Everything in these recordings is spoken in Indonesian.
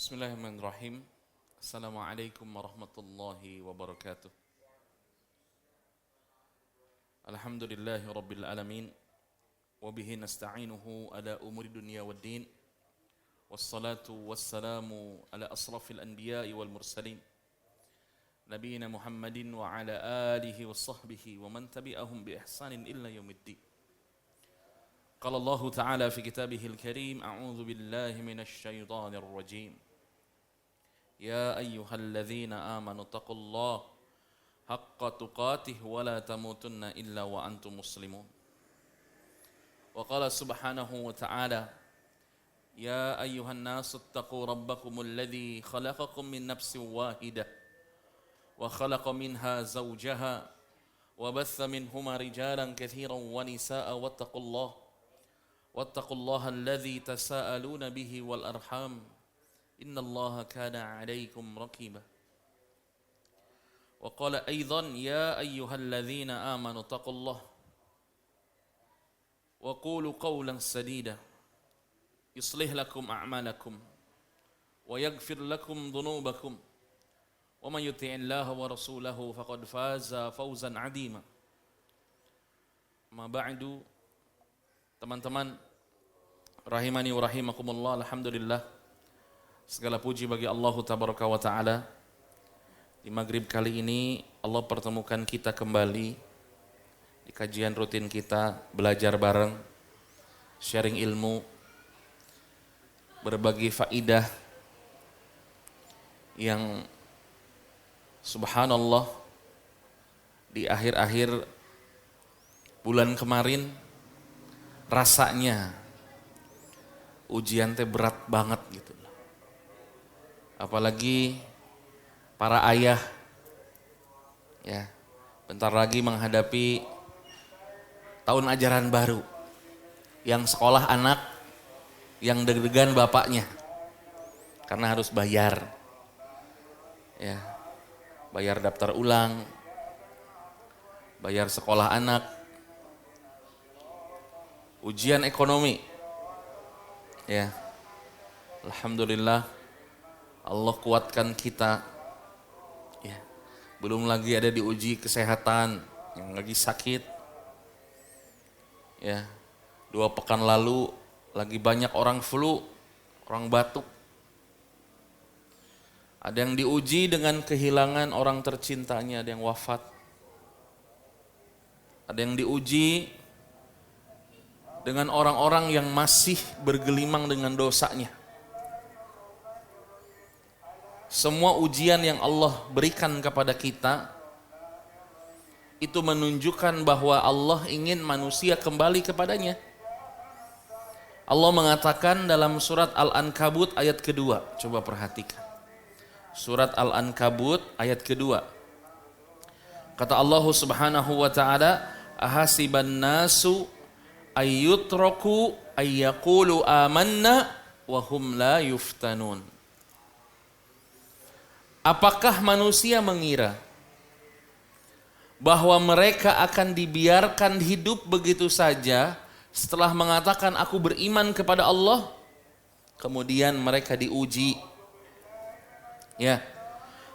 Bismillahirrahmanirrahim. Assalamualaikum warahmatullahi wabarakatuh. Alhamdulillahi rabbil alamin. Wabihi nasta'inuhu ala umuri dunya waddin. Wassalatu wassalamu ala asrafil anbiya'i wal mursalin. Nabiina Muhammadin wa ala alihi wa sahbihi wa man tabi'ahum bi ihsanin illa yaumiddin. Qala Allah Ta'ala fi kitabihil karim, a'udzu billahi minasy syaithanir rajim. Ya ayyuhalladzina amanu taqullaha haqqa tuqatih wa la tamutunna illa wa antum muslimun. Wa qala subhanahu wa ta'ala, ya ayyuhan nasu taqu rabbakumul ladzi khalaqakum min nafsin wahidah wa khalaqa minha zawjaha wa batha minhuma rijalan katsiran wa nisaa'a wattaqullaha alladzi tasaaluna bihi wal arham innallaha kana 'alaikum raqiba. Wa qala aidan ya ayyuhalladzina amanu taqullaha wa qulu qawlan sadida yuslih lakum a'malakum wa yaghfir lakum dhunubakum wa man yuti'illaha wa rasulahu faqad faza fawzan 'azima. Ma ba'du, teman-teman rahimani wa rahimakumullah, alhamdulillah, segala puji bagi Allah Tabaraka wa Ta'ala. Di maghrib kali ini Allah pertemukan kita kembali di kajian rutin kita, belajar bareng, sharing ilmu, berbagi faidah yang subhanallah di akhir-akhir bulan kemarin rasanya ujian teh berat banget gitu. Apalagi para ayah ya, bentar lagi menghadapi tahun ajaran baru, yang sekolah anak, yang deg-degan bapaknya karena harus bayar ya, bayar daftar ulang, bayar sekolah anak, ujian ekonomi ya. Alhamdulillah Allah kuatkan kita ya. Belum lagi ada diuji kesehatan, yang lagi sakit ya. 2 pekan lalu lagi banyak orang flu, orang batuk. Ada yang diuji dengan kehilangan orang tercintanya, ada yang wafat. Ada yang diuji dengan orang-orang yang masih bergelimang dengan dosanya. Semua ujian yang Allah berikan kepada kita itu menunjukkan bahwa Allah ingin manusia kembali kepadanya. Allah mengatakan dalam surat Al-Ankabut ayat kedua, coba perhatikan. Surat Al-Ankabut ayat kedua. Kata Allah Subhanahu wa Ta'ala, ahasiban nasu ayyutraku ayyaqulu amanna wa hum la yuftanun. Apakah manusia mengira bahwa mereka akan dibiarkan hidup begitu saja setelah mengatakan aku beriman kepada Allah, kemudian mereka diuji ya.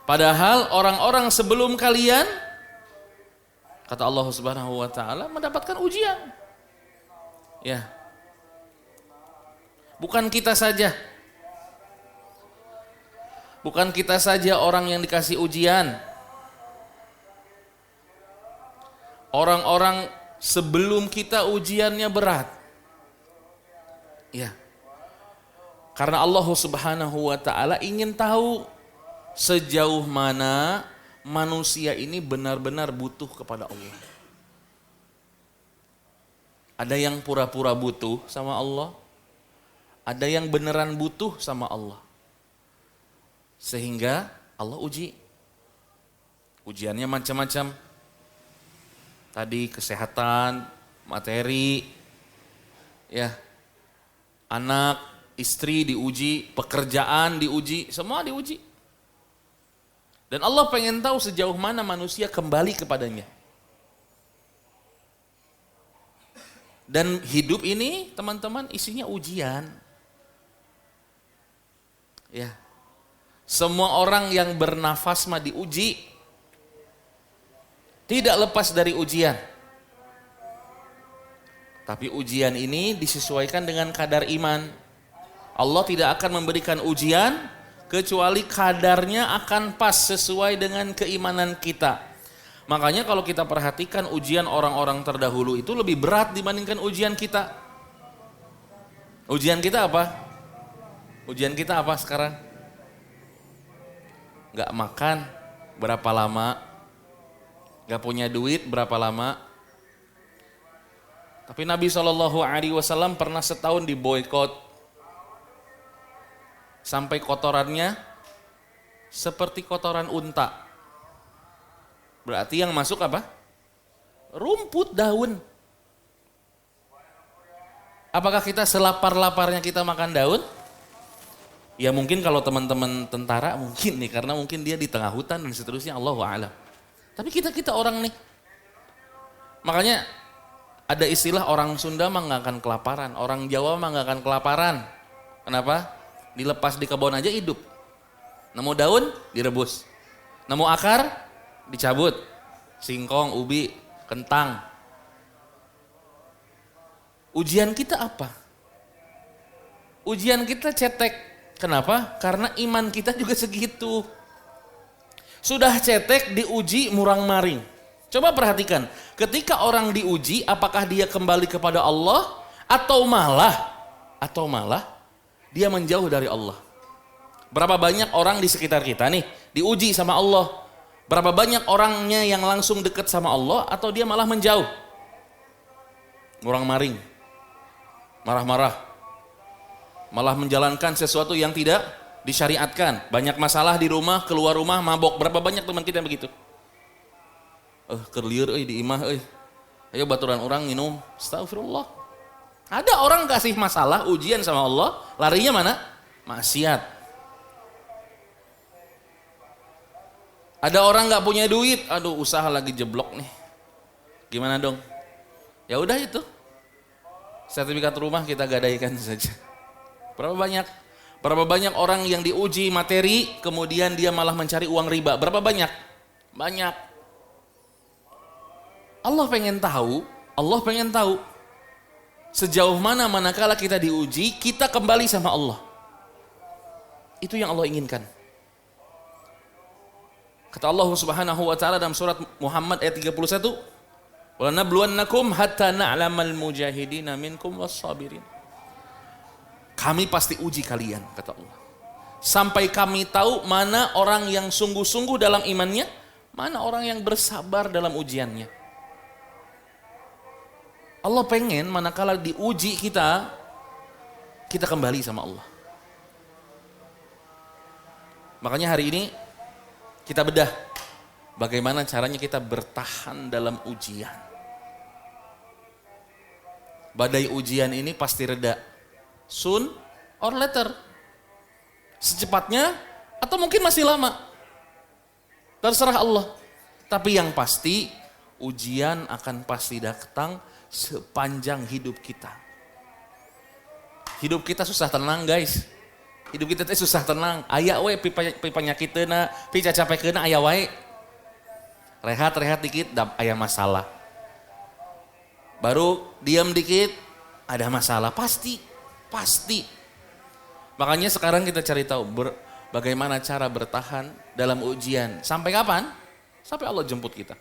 Padahal orang-orang sebelum kalian, kata Allah Subhanahu wa Ta'ala, mendapatkan ujian ya. Bukan kita saja, bukan kita saja orang yang dikasih ujian. Orang-orang sebelum kita ujiannya berat ya. Karena Allah Subhanahu wa Ta'ala ingin tahu sejauh mana manusia ini benar-benar butuh kepada Allah. Ada yang pura-pura butuh sama Allah, ada yang beneran butuh sama Allah. Sehingga Allah uji. Ujiannya macam-macam. Tadi kesehatan, materi, ya, anak, istri diuji, pekerjaan diuji, semua diuji. Dan Allah pengen tahu sejauh mana manusia kembali kepadanya. Dan hidup ini teman-teman isinya ujian. Ya. Semua orang yang bernafas mah diuji. Tidak lepas dari ujian. Tapi ujian ini disesuaikan dengan kadar iman. Allah tidak akan memberikan ujian kecuali kadarnya akan pas sesuai dengan keimanan kita. Makanya kalau kita perhatikan ujian orang-orang terdahulu itu lebih berat dibandingkan ujian kita. Ujian kita apa? Ujian kita apa sekarang? Gak makan berapa lama? Gak punya duit berapa lama? Tapi Nabi SAW pernah setahun diboykot. Sampai kotorannya seperti kotoran unta. Berarti yang masuk apa? Rumput, daun. Apakah kita selapar-laparnya kita makan daun? Ya mungkin kalau teman-teman tentara mungkin nih, karena mungkin dia di tengah hutan dan seterusnya, Allahu a'lam. Tapi kita orang nih. Makanya ada istilah orang Sunda mah nggak akan kelaparan, orang Jawa mah nggak akan kelaparan. Kenapa? Dilepas di kebun aja hidup. Nemu daun direbus. Nemu akar dicabut. Singkong, ubi, kentang. Ujian kita apa? Ujian kita cetek. Kenapa? Karena iman kita juga segitu. Sudah cetek diuji murang-maring. Coba perhatikan, ketika orang diuji apakah dia kembali kepada Allah atau malah dia menjauh dari Allah. Berapa banyak orang di sekitar kita nih diuji sama Allah. Berapa banyak orangnya yang langsung dekat sama Allah atau dia malah menjauh. Murang-maring. Marah-marah. Malah menjalankan sesuatu yang tidak disyariatkan. Banyak masalah di rumah, keluar rumah mabok. Berapa banyak teman kita yang begitu? Kerliur di imah ayo baturan orang minum. Astagfirullah. Ada orang kasih masalah, ujian sama Allah, larinya mana? Maksiat. Ada orang nggak punya duit, aduh usaha lagi jeblok nih. Gimana dong? Ya udah itu. Sertifikat rumah kita gadaikan saja. Berapa banyak orang yang diuji materi, kemudian dia malah mencari uang riba. Berapa banyak? Banyak. Allah pengen tahu sejauh mana manakala kita diuji, kita kembali sama Allah. Itu yang Allah inginkan. Kata Allah Subhanahu wa taala dalam surat Muhammad ayat 31, "Wa lanabluwannakum hatta na'lamal mujahidina minkum was-sabirin." Kami pasti uji kalian, kata Allah. Sampai kami tahu mana orang yang sungguh-sungguh dalam imannya, mana orang yang bersabar dalam ujiannya. Allah pengen manakala diuji kita kembali sama Allah. Makanya hari ini kita bedah bagaimana caranya kita bertahan dalam ujian. Badai ujian ini pasti reda. Soon or later. Secepatnya atau mungkin masih lama. Terserah Allah. Tapi yang pasti ujian akan pasti datang sepanjang hidup kita. Hidup kita susah tenang guys. Hidup kita susah tenang. Aya we penyakitna, cacapekeuna aya wae. Rehat dikit aya masalah. Baru diam dikit ada masalah, pasti. Makanya sekarang kita cari tahu bagaimana cara bertahan dalam ujian. Sampai kapan? Sampai Allah jemput kita.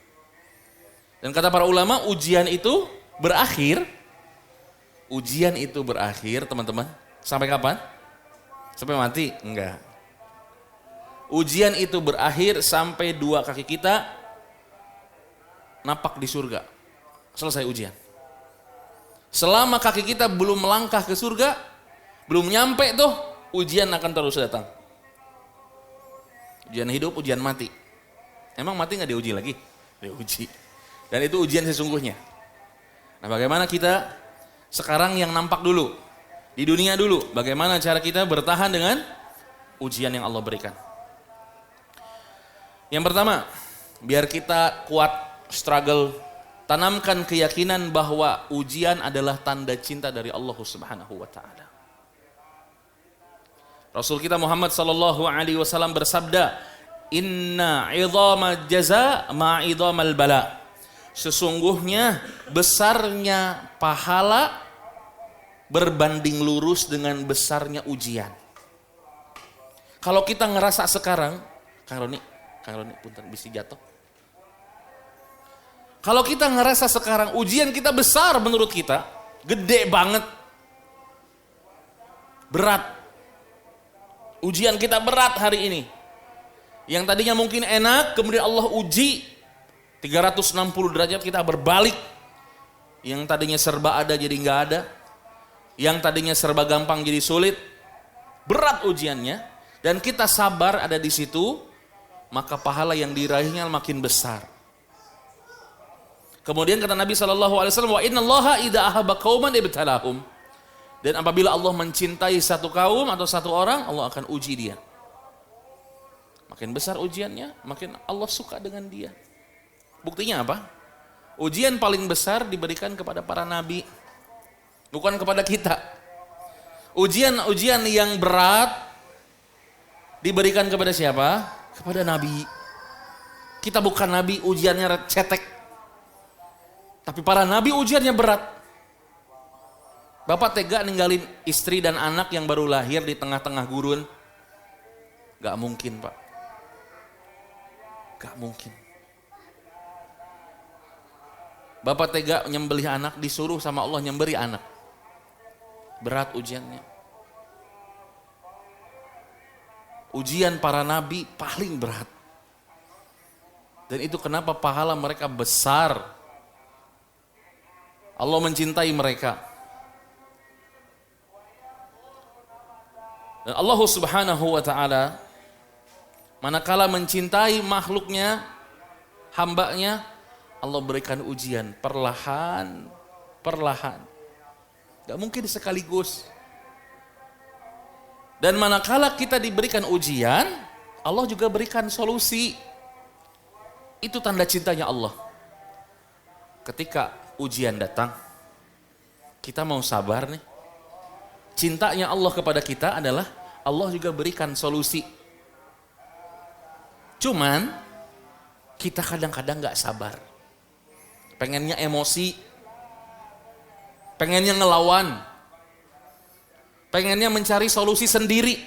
Dan kata para ulama, ujian itu berakhir, teman-teman. Sampai kapan? Sampai mati? Enggak. Ujian itu berakhir sampai dua kaki kita napak di surga. Selesai ujian. Selama kaki kita belum melangkah ke surga, belum nyampe tuh, ujian akan terus datang. Ujian hidup, ujian mati. Emang mati gak diuji lagi? Diuji. Dan itu ujian sesungguhnya. Nah bagaimana kita sekarang yang nampak dulu, di dunia dulu, bagaimana cara kita bertahan dengan ujian yang Allah berikan. Yang pertama, biar kita kuat struggle, tanamkan keyakinan bahwa ujian adalah tanda cinta dari Allah Subhanahu wa taala. Rasul kita Muhammad sallallahu alaihi wasallam bersabda, "Inna 'idhama jaza ma 'idhamal bala." Sesungguhnya besarnya pahala berbanding lurus dengan besarnya ujian. Kalau kita ngerasa sekarang, Kang Roni, punten bisi jatuh. Kalau kita ngerasa sekarang ujian kita besar menurut kita, gede banget, berat. Ujian kita berat hari ini. Yang tadinya mungkin enak, kemudian Allah uji 360 derajat kita berbalik. Yang tadinya serba ada jadi nggak ada. Yang tadinya serba gampang jadi sulit. Berat ujiannya. Dan kita sabar ada di situ, maka pahala yang diraihnya makin besar. Kemudian kata Nabi SAW, wa innallaha idza ahabba qauman ibtalahum. Dan apabila Allah mencintai satu kaum atau satu orang, Allah akan uji dia. Makin besar ujiannya, makin Allah suka dengan dia. Buktinya apa? Ujian paling besar diberikan kepada para nabi, bukan kepada kita. Ujian yang berat diberikan kepada siapa? Kepada nabi. Kita bukan nabi, ujiannya cetek. Tapi para nabi ujiannya berat. Bapak tega ninggalin istri dan anak yang baru lahir di tengah-tengah gurun? Gak mungkin, Pak. Gak mungkin. Bapak tega nyembelih anak, disuruh sama Allah nyembeli anak. Berat ujiannya. Ujian para nabi paling berat. Dan itu kenapa pahala mereka besar. Allah mencintai mereka. Dan Allah Subhanahu wa ta'ala manakala mencintai makhluknya, hambanya, Allah berikan ujian perlahan. Gak mungkin sekaligus. Dan manakala kita diberikan ujian, Allah juga berikan solusi. Itu tanda cintanya Allah. Ketika ujian datang, kita mau sabar nih. Cintanya Allah kepada kita adalah Allah juga berikan solusi. Cuman kita kadang-kadang gak sabar. Pengennya emosi, pengennya ngelawan, pengennya mencari solusi sendiri.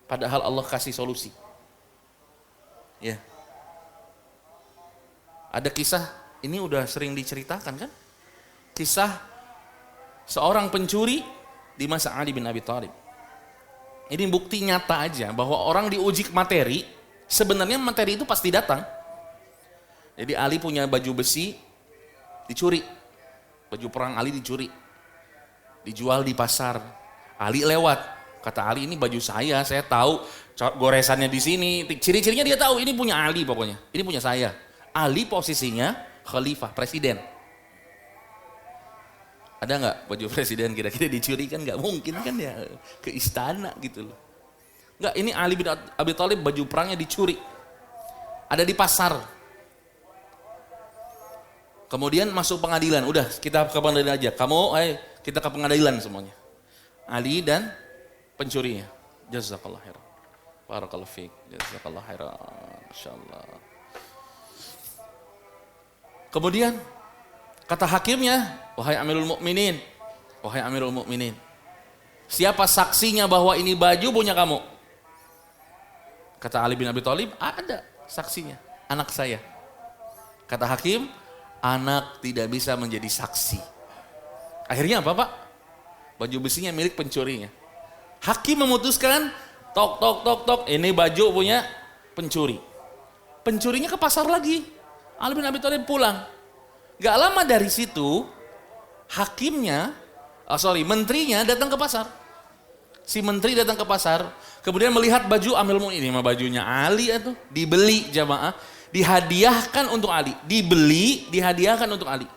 Padahal Allah kasih solusi. Ya. Ada kisah, ini udah sering diceritakan kan? Kisah seorang pencuri di masa Ali bin Abi Thalib. Ini bukti nyata aja bahwa orang diuji materi, sebenarnya materi itu pasti datang. Jadi Ali punya baju besi, dicuri. Baju perang Ali dicuri. Dijual di pasar. Ali lewat. Kata Ali, ini baju saya tahu goresannya di sini. Ciri-cirinya dia tahu, ini punya Ali pokoknya. Ini punya saya. Ali posisinya khalifah, presiden. Ada nggak baju presiden kira-kira dicuri? Kan nggak mungkin kan ya, ke istana gitu loh. Nggak, ini Ali bin Abi Thalib baju perangnya dicuri. Ada di pasar. Kemudian masuk pengadilan, udah kita ke pengadilan aja. Kita ke pengadilan semuanya. Ali dan pencurinya. Jazakallah khairan. Barakallahu fiik. Jazakallah khairan. Masyaallah. Kemudian kata hakimnya, wahai Amirul Mukminin, siapa saksinya bahwa ini baju punya kamu? Kata Ali bin Abi Thalib, ada saksinya, anak saya. Kata hakim, anak tidak bisa menjadi saksi. Akhirnya apa, Pak? Baju besinya milik pencurinya. Hakim memutuskan, tok, ini baju punya pencuri. Pencurinya ke pasar lagi. Ali bin Abi Thalib pulang. Gak lama dari situ, menterinya datang ke pasar. Si menteri datang ke pasar, kemudian melihat baju Amirul Mukminin, ini mah bajunya Ali itu, dibeli jamaah, dihadiahkan untuk Ali. Dibeli, dihadiahkan untuk Ali.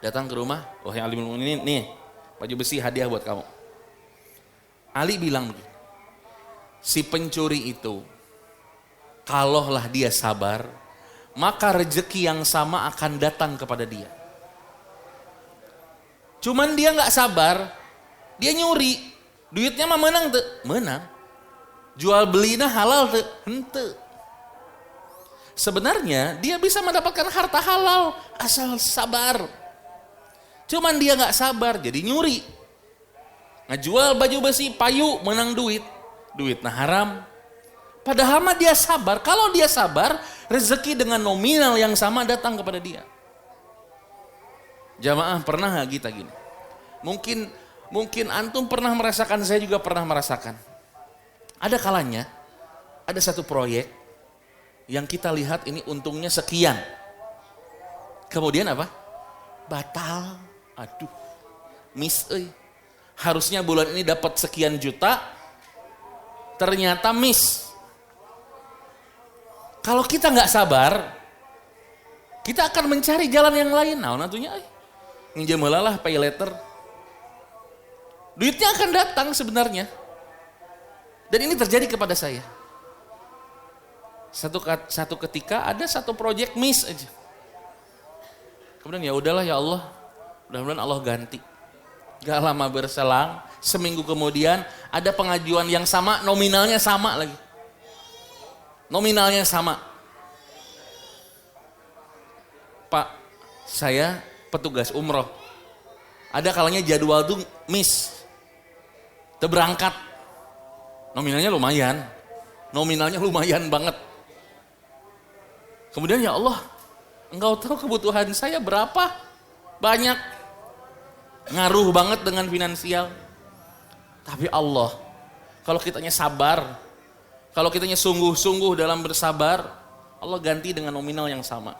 Datang ke rumah, wahai Amirul Mukminin, nih, baju besi hadiah buat kamu. Ali bilang begini, si pencuri itu, kalaulah dia sabar, maka rezeki yang sama akan datang kepada dia. Cuman dia gak sabar, dia nyuri. Duitnya mah menang tuh, menang. Jual belinya halal tuh, henteu. Sebenarnya dia bisa mendapatkan harta halal asal sabar. Cuman dia nggak sabar jadi nyuri. Ngejual baju besi, payu, menang duit. Duitnya haram. Padahal mah dia sabar. Kalau dia sabar, rezeki dengan nominal yang sama datang kepada dia. Jamaah pernah nggak kita gini? Mungkin antum pernah merasakan, saya juga pernah merasakan. Ada kalanya, ada satu proyek yang kita lihat ini untungnya sekian. Kemudian apa? Batal. Aduh, miss euy. Harusnya bulan ini dapat sekian juta, ternyata miss. Kalau kita nggak sabar, kita akan mencari jalan yang lain. Nah, nantinya nginjem lah pay letter. Duitnya akan datang sebenarnya. Dan ini terjadi kepada saya. Satu ketika ada satu proyek miss aja. Kemudian ya udahlah ya Allah, mudah-mudahan Allah ganti. Gak lama berselang, seminggu kemudian ada pengajuan yang sama, nominalnya sama lagi. Nominalnya sama. Pak, saya petugas umroh. Ada kalanya jadwal tuh miss. Berangkat. Nominalnya lumayan banget. Kemudian ya Allah, Engkau tahu kebutuhan saya berapa? Banyak. Ngaruh banget dengan finansial. Tapi Allah, kalau kitanya sabar, kalau kitanya sungguh-sungguh dalam bersabar, Allah ganti dengan nominal yang sama.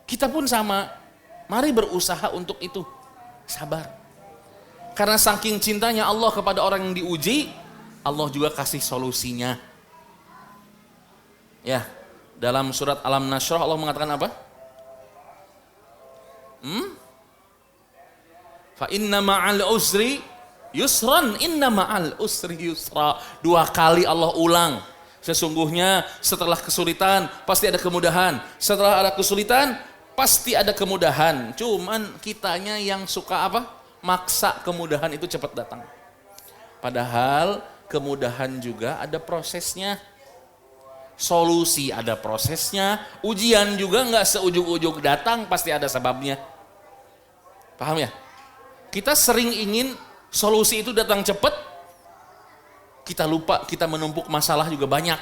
Kita pun sama, mari berusaha untuk itu, sabar. Karena saking cintanya Allah kepada orang yang diuji, Allah juga kasih solusinya. Ya, dalam surat Al-Nashrah Allah mengatakan apa? Fa inna ma'al usri yusran, inna ma'al usri yusra. 2 kali Allah ulang. Sesungguhnya setelah kesulitan pasti ada kemudahan. Setelah ada kesulitan pasti ada kemudahan. Cuman kitanya yang suka apa? Maksa kemudahan itu cepat datang. Padahal kemudahan juga ada prosesnya. Solusi ada prosesnya. Ujian juga nggak seujug-ujug datang, pasti ada sebabnya. Paham ya? Kita sering ingin solusi itu datang cepat. Kita lupa kita menumpuk masalah juga banyak.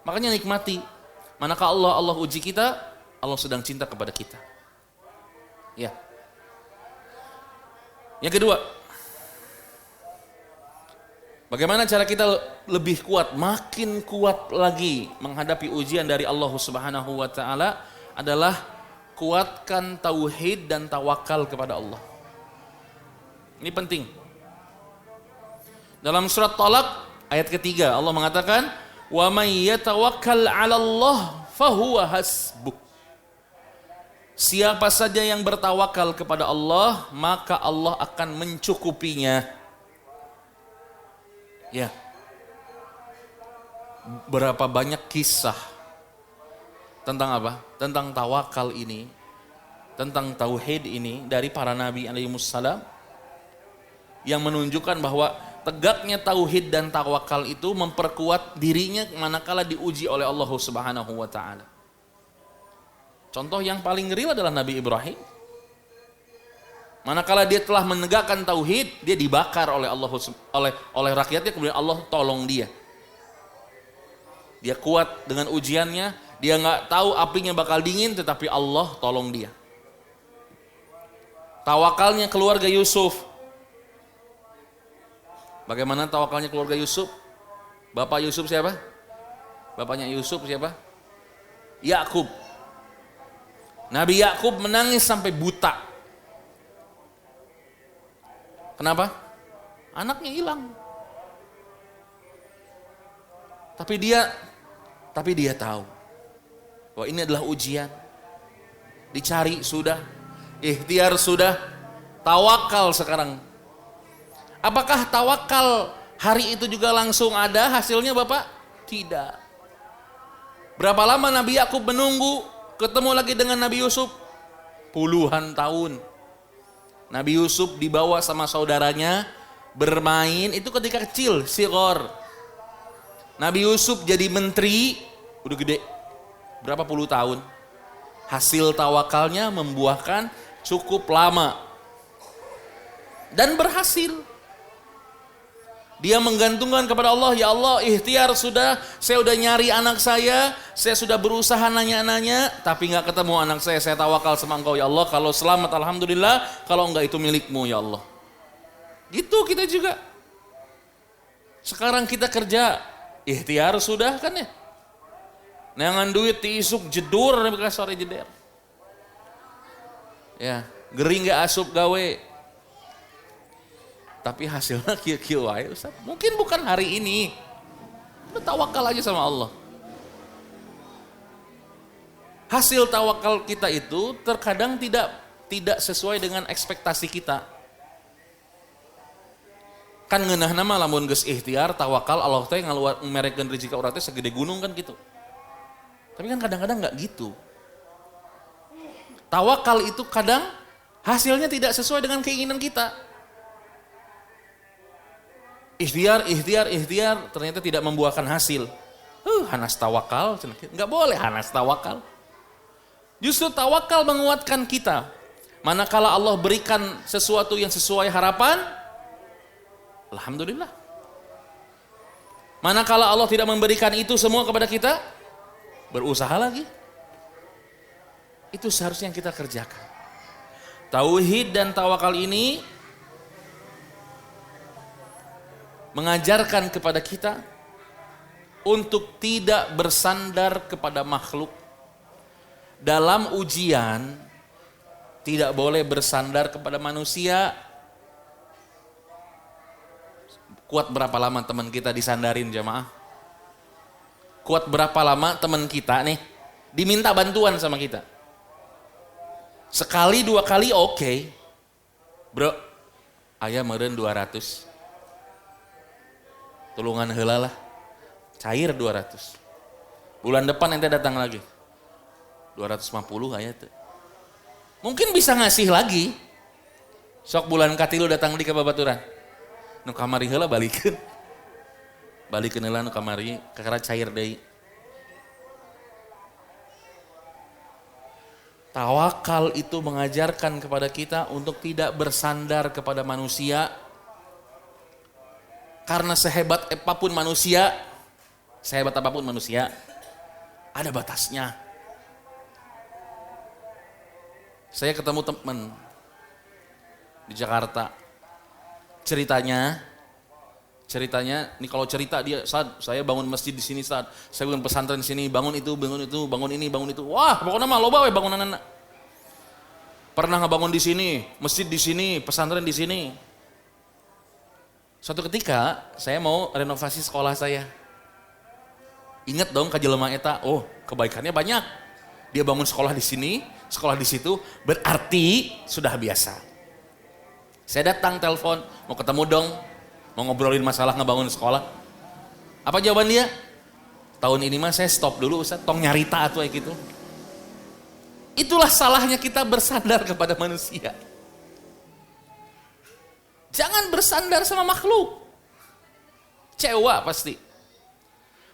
Makanya nikmati. Manakala Allah uji kita, Allah sedang cinta kepada kita. Ya. Yang kedua, bagaimana cara kita lebih kuat, makin kuat lagi menghadapi ujian dari Allah Subhanahu wa taala adalah kuatkan tauhid dan tawakal kepada Allah. Ini penting. Dalam surat Talaq ayat ketiga Allah mengatakan, "Wa may yatawakkal 'ala Allah fahuwa hasbuh." Siapa saja yang bertawakal kepada Allah, maka Allah akan mencukupinya. Ya. Berapa banyak kisah tentang apa? Tentang tawakal ini, tentang tauhid ini dari para nabi alaihissalam yang menunjukkan bahwa tegaknya tauhid dan tawakal itu memperkuat dirinya manakala diuji oleh Allah Subhanahu wa taala. Contoh yang paling real adalah Nabi Ibrahim. Manakala dia telah menegakkan tauhid, dia dibakar oleh Allah oleh rakyatnya, kemudian Allah tolong dia. Dia kuat dengan ujiannya, dia nggak tahu apinya bakal dingin, tetapi Allah tolong dia. Tawakalnya keluarga Yusuf. Bagaimana tawakalnya keluarga Yusuf? Bapak Yusuf siapa? Bapaknya Yusuf siapa? Yakub. Nabi Yakub menangis sampai buta. Kenapa? Anaknya hilang. Tapi dia tahu bahwa ini adalah ujian. Dicari sudah, ikhtiar sudah, tawakal sekarang. Apakah tawakal hari itu juga langsung ada hasilnya Bapak? Tidak. Berapa lama Nabi Yakub menunggu ketemu lagi dengan Nabi Yusuf? Puluhan tahun. Nabi Yusuf dibawa sama saudaranya bermain, itu ketika kecil, sighar. Nabi Yusuf jadi menteri, udah gede, berapa puluh tahun. Hasil tawakalnya membuahkan cukup lama. Dan berhasil. Dia menggantungkan kepada Allah, ya Allah, ikhtiar sudah, saya udah nyari anak saya sudah berusaha nanya-nanya, tapi gak ketemu anak saya tawakal sama Engkau ya Allah, kalau selamat alhamdulillah, kalau enggak itu milikmu ya Allah. Gitu kita juga. Sekarang kita kerja, ikhtiar sudah kan ya. Nangan duit diisuk jedur bekas sore jeder. Ya, gering gak asup gawe. Tapi hasilnya kieu-kieu wae Ustaz. Mungkin bukan hari ini. Lu tawakal aja sama Allah. Hasil tawakal kita itu terkadang tidak sesuai dengan ekspektasi kita. Kan ngeunah nama lamun geus ikhtiar tawakal Allah teh ngamerekeun rezeki urang teh segede gunung kan gitu. Tapi kan kadang-kadang enggak gitu. Tawakal itu kadang hasilnya tidak sesuai dengan keinginan kita. Ikhtiar, ternyata tidak membuahkan hasil. Hanas tawakal, enggak boleh hanas tawakal. Justru tawakal menguatkan kita. Manakala Allah berikan sesuatu yang sesuai harapan, alhamdulillah. Manakala Allah tidak memberikan itu semua kepada kita, berusaha lagi. Itu seharusnya yang kita kerjakan. Tauhid dan tawakal ini mengajarkan kepada kita untuk tidak bersandar kepada makhluk. Dalam ujian tidak boleh bersandar kepada manusia. Kuat berapa lama teman kita disandarin jamaah? Kuat berapa lama teman kita nih diminta bantuan sama kita? Sekali dua kali oke. Bro, aya meureun 200. Tulungan heula lah. Cair 200. Bulan depan ente datang lagi. 250 aya teh. Mungkin bisa ngasih lagi. Sok bulan katilu datang di ka babaturan. Nu kamari heula balikeun. Balikeun heula nu kamari kakara cair deui. Tawakal itu mengajarkan kepada kita untuk tidak bersandar kepada manusia. Karena sehebat apapun manusia, ada batasnya. Saya ketemu teman di Jakarta. Ceritanya, ini kalau cerita dia, Ustaz, saya bangun masjid di sini, Ustaz, saya bangun pesantren di sini, bangun itu, bangun ini, bangun itu. Wah, pokoknya mah loba we bangunan anak. Pernah ngebangun di sini, masjid di sini, pesantren di sini. Suatu ketika saya mau renovasi sekolah saya. Ingat dong ka jelema eta, oh kebaikannya banyak. Dia bangun sekolah di sini, sekolah di situ, berarti sudah biasa. Saya datang telepon, mau ketemu dong, mau ngobrolin masalah ngebangun sekolah. Apa jawaban dia? Tahun ini mah saya stop dulu Ustaz, tong nyarita atuh gitu. Itulah salahnya kita bersandar kepada manusia. Jangan bersandar sama makhluk. Kecewa pasti.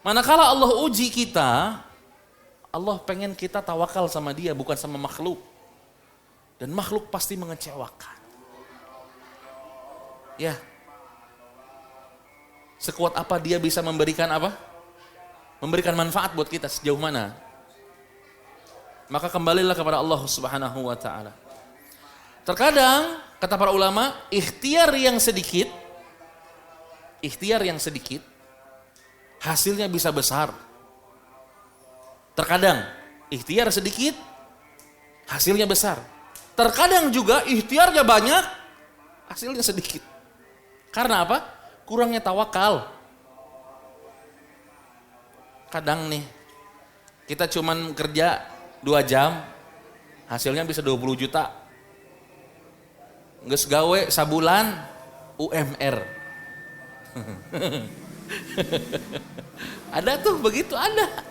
Manakala Allah uji kita, Allah pengen kita tawakal sama dia, bukan sama makhluk. Dan makhluk pasti mengecewakan. Ya. Sekuat apa dia bisa memberikan apa? Memberikan manfaat buat kita sejauh mana? Maka kembalilah kepada Allah Subhanahu wa ta'ala. Terkadang kata para ulama, ikhtiar yang sedikit hasilnya bisa besar. Terkadang ikhtiar sedikit hasilnya besar. Terkadang juga ikhtiarnya banyak hasilnya sedikit. Karena apa? Kurangnya tawakal. Kadang nih kita cuman kerja 2 jam hasilnya bisa 20 juta. Geus gawe sabulan UMR. Ada tuh begitu ada.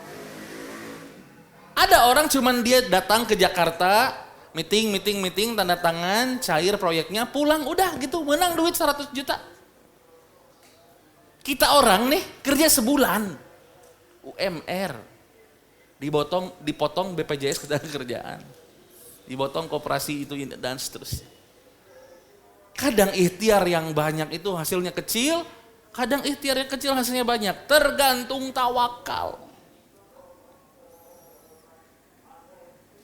Ada orang cuman dia datang ke Jakarta Meeting, tanda tangan, cair proyeknya, pulang, udah gitu, menang duit 100 juta. Kita orang nih kerja sebulan, UMR, dipotong BPJS ketenagakerjaan, dipotong koperasi itu dan seterusnya. Kadang ikhtiar yang banyak itu hasilnya kecil, kadang ikhtiar yang kecil hasilnya banyak, tergantung tawakal.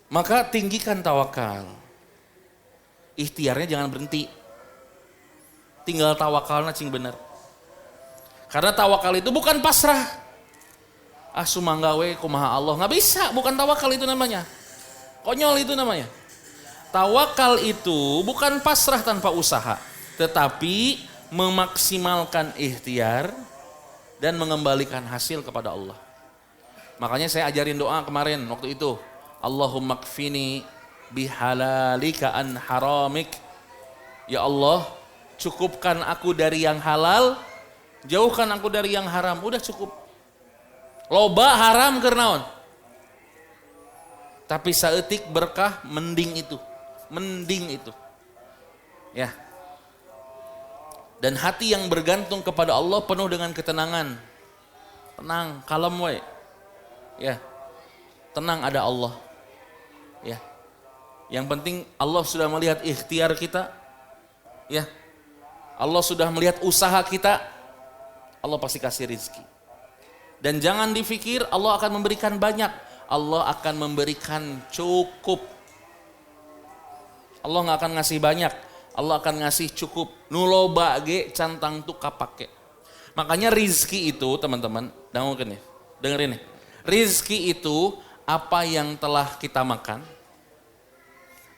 Maka tinggikan tawakal. Ikhtiarnya jangan berhenti. Tinggal tawakalnya cing bener. Karena tawakal itu bukan pasrah. Sumanggawe kumaha Allah, nggak bisa, bukan tawakal itu namanya. Konyol itu namanya. Tawakal itu bukan pasrah tanpa usaha, tetapi memaksimalkan ikhtiar dan mengembalikan hasil kepada Allah. Makanya saya ajarin doa kemarin waktu itu. Allahumma kfini bihalalika an haramik. Ya Allah, cukupkan aku dari yang halal, jauhkan aku dari yang haram. Udah cukup. Loba haram kernaon. Tapi saeutik berkah mending itu. Ya. Dan hati yang bergantung kepada Allah penuh dengan ketenangan. Tenang, kalem we. Ya. Tenang, ada Allah. Ya. Yang penting Allah sudah melihat ikhtiar kita. Ya. Allah sudah melihat usaha kita. Allah pasti kasih rezeki. Dan jangan dipikir Allah akan memberikan banyak. Allah akan memberikan cukup. Allah nggak akan ngasih banyak. Allah akan ngasih cukup. Nuloba ge cantang tu kapake. Makanya rizki itu teman-teman, dengerin nih. Rizki itu apa yang telah kita makan,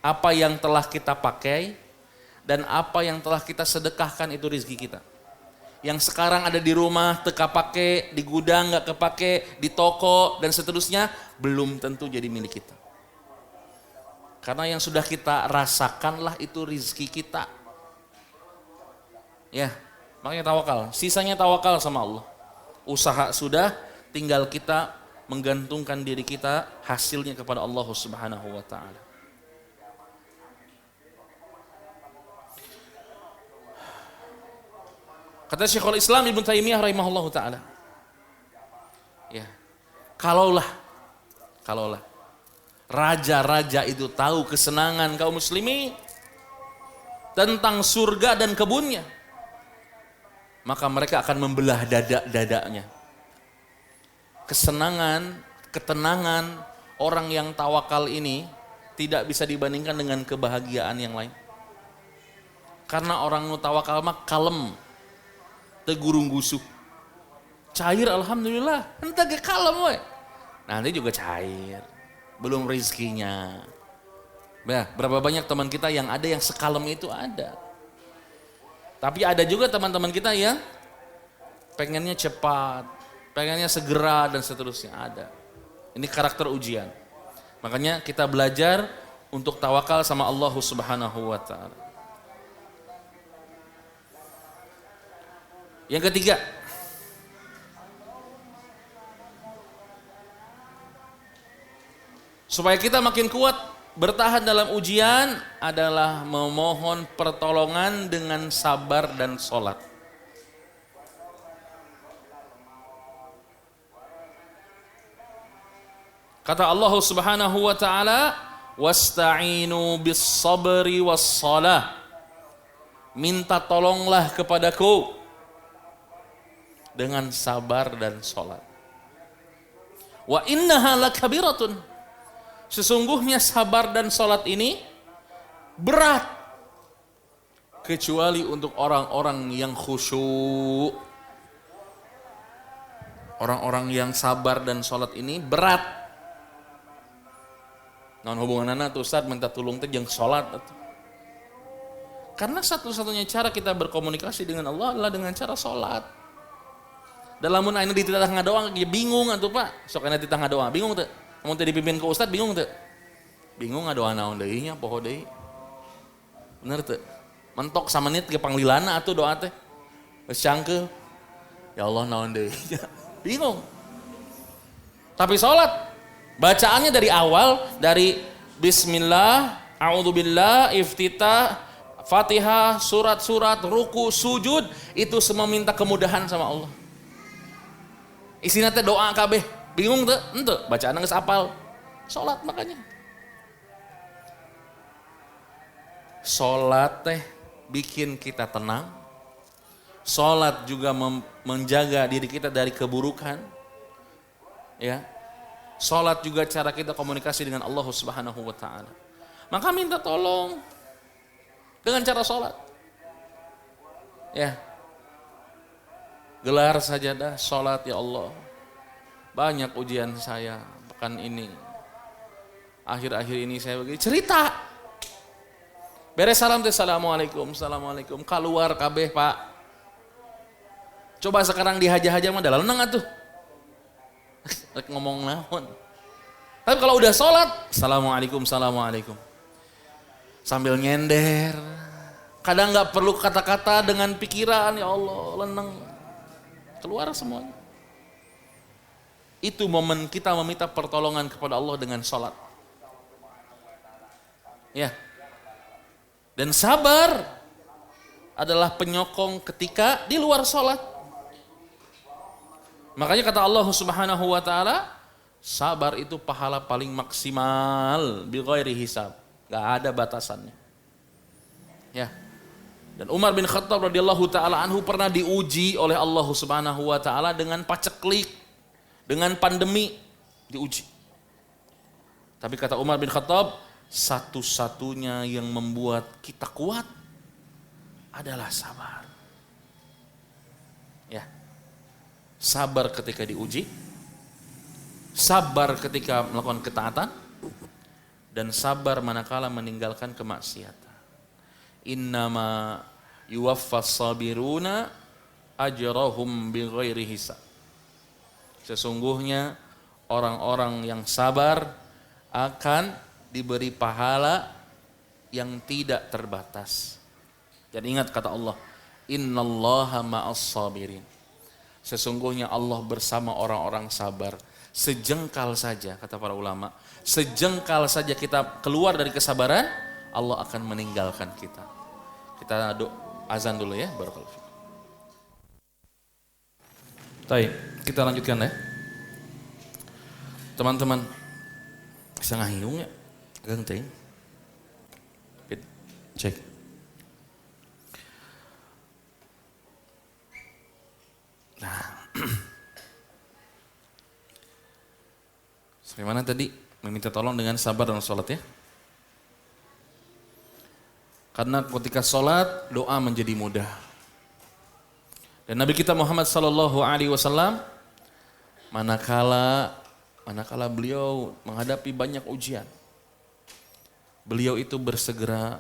apa yang telah kita pakai, dan apa yang telah kita sedekahkan itu rizki kita. Yang sekarang ada di rumah teka pake, di gudang nggak kepake, di toko dan seterusnya belum tentu jadi milik kita. Karena yang sudah kita rasakanlah itu rizki kita. Ya, makanya tawakal. Sisanya tawakal sama Allah. Usaha sudah, tinggal kita menggantungkan diri kita hasilnya kepada Allah Subhanahu wa taala. Kata Syekhul Islam Ibnu Taimiyah rahimahullahu taala. Ya. Kalaulah raja-raja itu tahu kesenangan kaum muslimin tentang surga dan kebunnya, maka mereka akan membelah dadanya. Kesenangan, ketenangan orang yang tawakal ini tidak bisa dibandingkan dengan kebahagiaan yang lain. Karena orang nu tawakal mah kalem, teu gurung gusuk. Cair alhamdulillah, henteu ge kalem we. Nanti juga cair. Belum rezekinya. Ya, berapa banyak teman kita yang ada yang sekalem itu ada. Tapi ada juga teman-teman kita yang pengennya cepat, pengennya segera dan seterusnya ada. Ini karakter ujian. Makanya kita belajar untuk tawakal sama Allah Subhanahu wa taala. Yang ketiga, supaya kita makin kuat bertahan dalam ujian adalah memohon pertolongan dengan sabar dan sholat. Kata Allah Subhanahu wa taala, "Wasta'inu bis sabri was shalah." Minta tolonglah kepadaku dengan sabar dan sholat. Wa innaha lakabiratun. Sesungguhnya sabar dan sholat ini berat. Kecuali untuk orang-orang yang khusyuk. Orang-orang yang sabar dan sholat ini berat. Naon hubunganana tuh Ustaz minta tulung teh jeung sholat. Karena satu-satunya cara kita berkomunikasi dengan Allah adalah dengan cara sholat. Dalam mun ayeuna di tengah doa bingung atuh Pak. Sok ayeuna di tengah doa bingung teu? Mun teu dipimpin ku ustad bingung teu? Bingung ngadoa naon deui nya poho deui. Bener teu? Mentok samanit ge panglilana atuh doa teh. Geus cangkeul. Ya Allah naon deui? Bingung. Tapi salat bacaannya dari awal dari bismillah a'udzubillah, iftitah, Fatihah, surat-surat, ruku, sujud, itu semua minta kemudahan sama Allah. Isinya teh doa kabeh. Bingung tuh? Ente, bacaan geus apal. Salat makanya. Salat teh bikin kita tenang. Salat juga menjaga diri kita dari keburukan. Ya. Salat juga cara kita komunikasi dengan Allah Subhanahu wa taala. Maka minta tolong dengan cara salat. Ya. Gelar sajadah salat ya Allah. Banyak ujian saya pekan ini. Akhir-akhir ini saya begini cerita. Beres salam teh assalamualaikum, assalamualaikum. Keluar kabeh, Pak. Coba sekarang dihaja-haja mah dalam nenang atuh. Rek ngomong naon. Tapi kalau udah sholat, assalamualaikum, assalamualaikum. Sambil nyender. Kadang nggak perlu kata-kata dengan pikiran, ya Allah, leneng. Keluar semuanya. Itu momen kita meminta pertolongan kepada Allah dengan sholat. Ya. Dan sabar adalah penyokong ketika di luar sholat. Makanya kata Allah Subhanahu wa taala, sabar itu pahala paling maksimal bi ghairi hisab. Gak ada batasannya. Ya. Dan Umar bin Khattab radhiyallahu taala anhu pernah diuji oleh Allah Subhanahu wa taala dengan paceklik, dengan pandemi diuji. Tapi kata Umar bin Khattab, satu-satunya yang membuat kita kuat adalah sabar. Ya. Sabar ketika diuji, sabar ketika melakukan ketaatan, dan sabar manakala meninggalkan kemaksiatan. Innama yuwaffas sabiruna ajrahum bighairi hisab. Sesungguhnya orang-orang yang sabar akan diberi pahala yang tidak terbatas. Dan ingat kata Allah, innallaha ma'as sabirin. Sesungguhnya Allah bersama orang-orang sabar. Sejengkal saja, kata para ulama, sejengkal saja kita keluar dari kesabaran, Allah akan meninggalkan kita. Kita azan dulu ya, barakallahu fiik. Baik, kita lanjutkan ya. Teman-teman, bisa ngahiung ya? Ganteng. Cek. Nah, bagaimana tadi meminta tolong dengan sabar dan sholat ya? Karena ketika sholat doa menjadi mudah. Dan Nabi kita Muhammad sallallahu alaihi wasallam manakala beliau menghadapi banyak ujian, beliau itu bersegera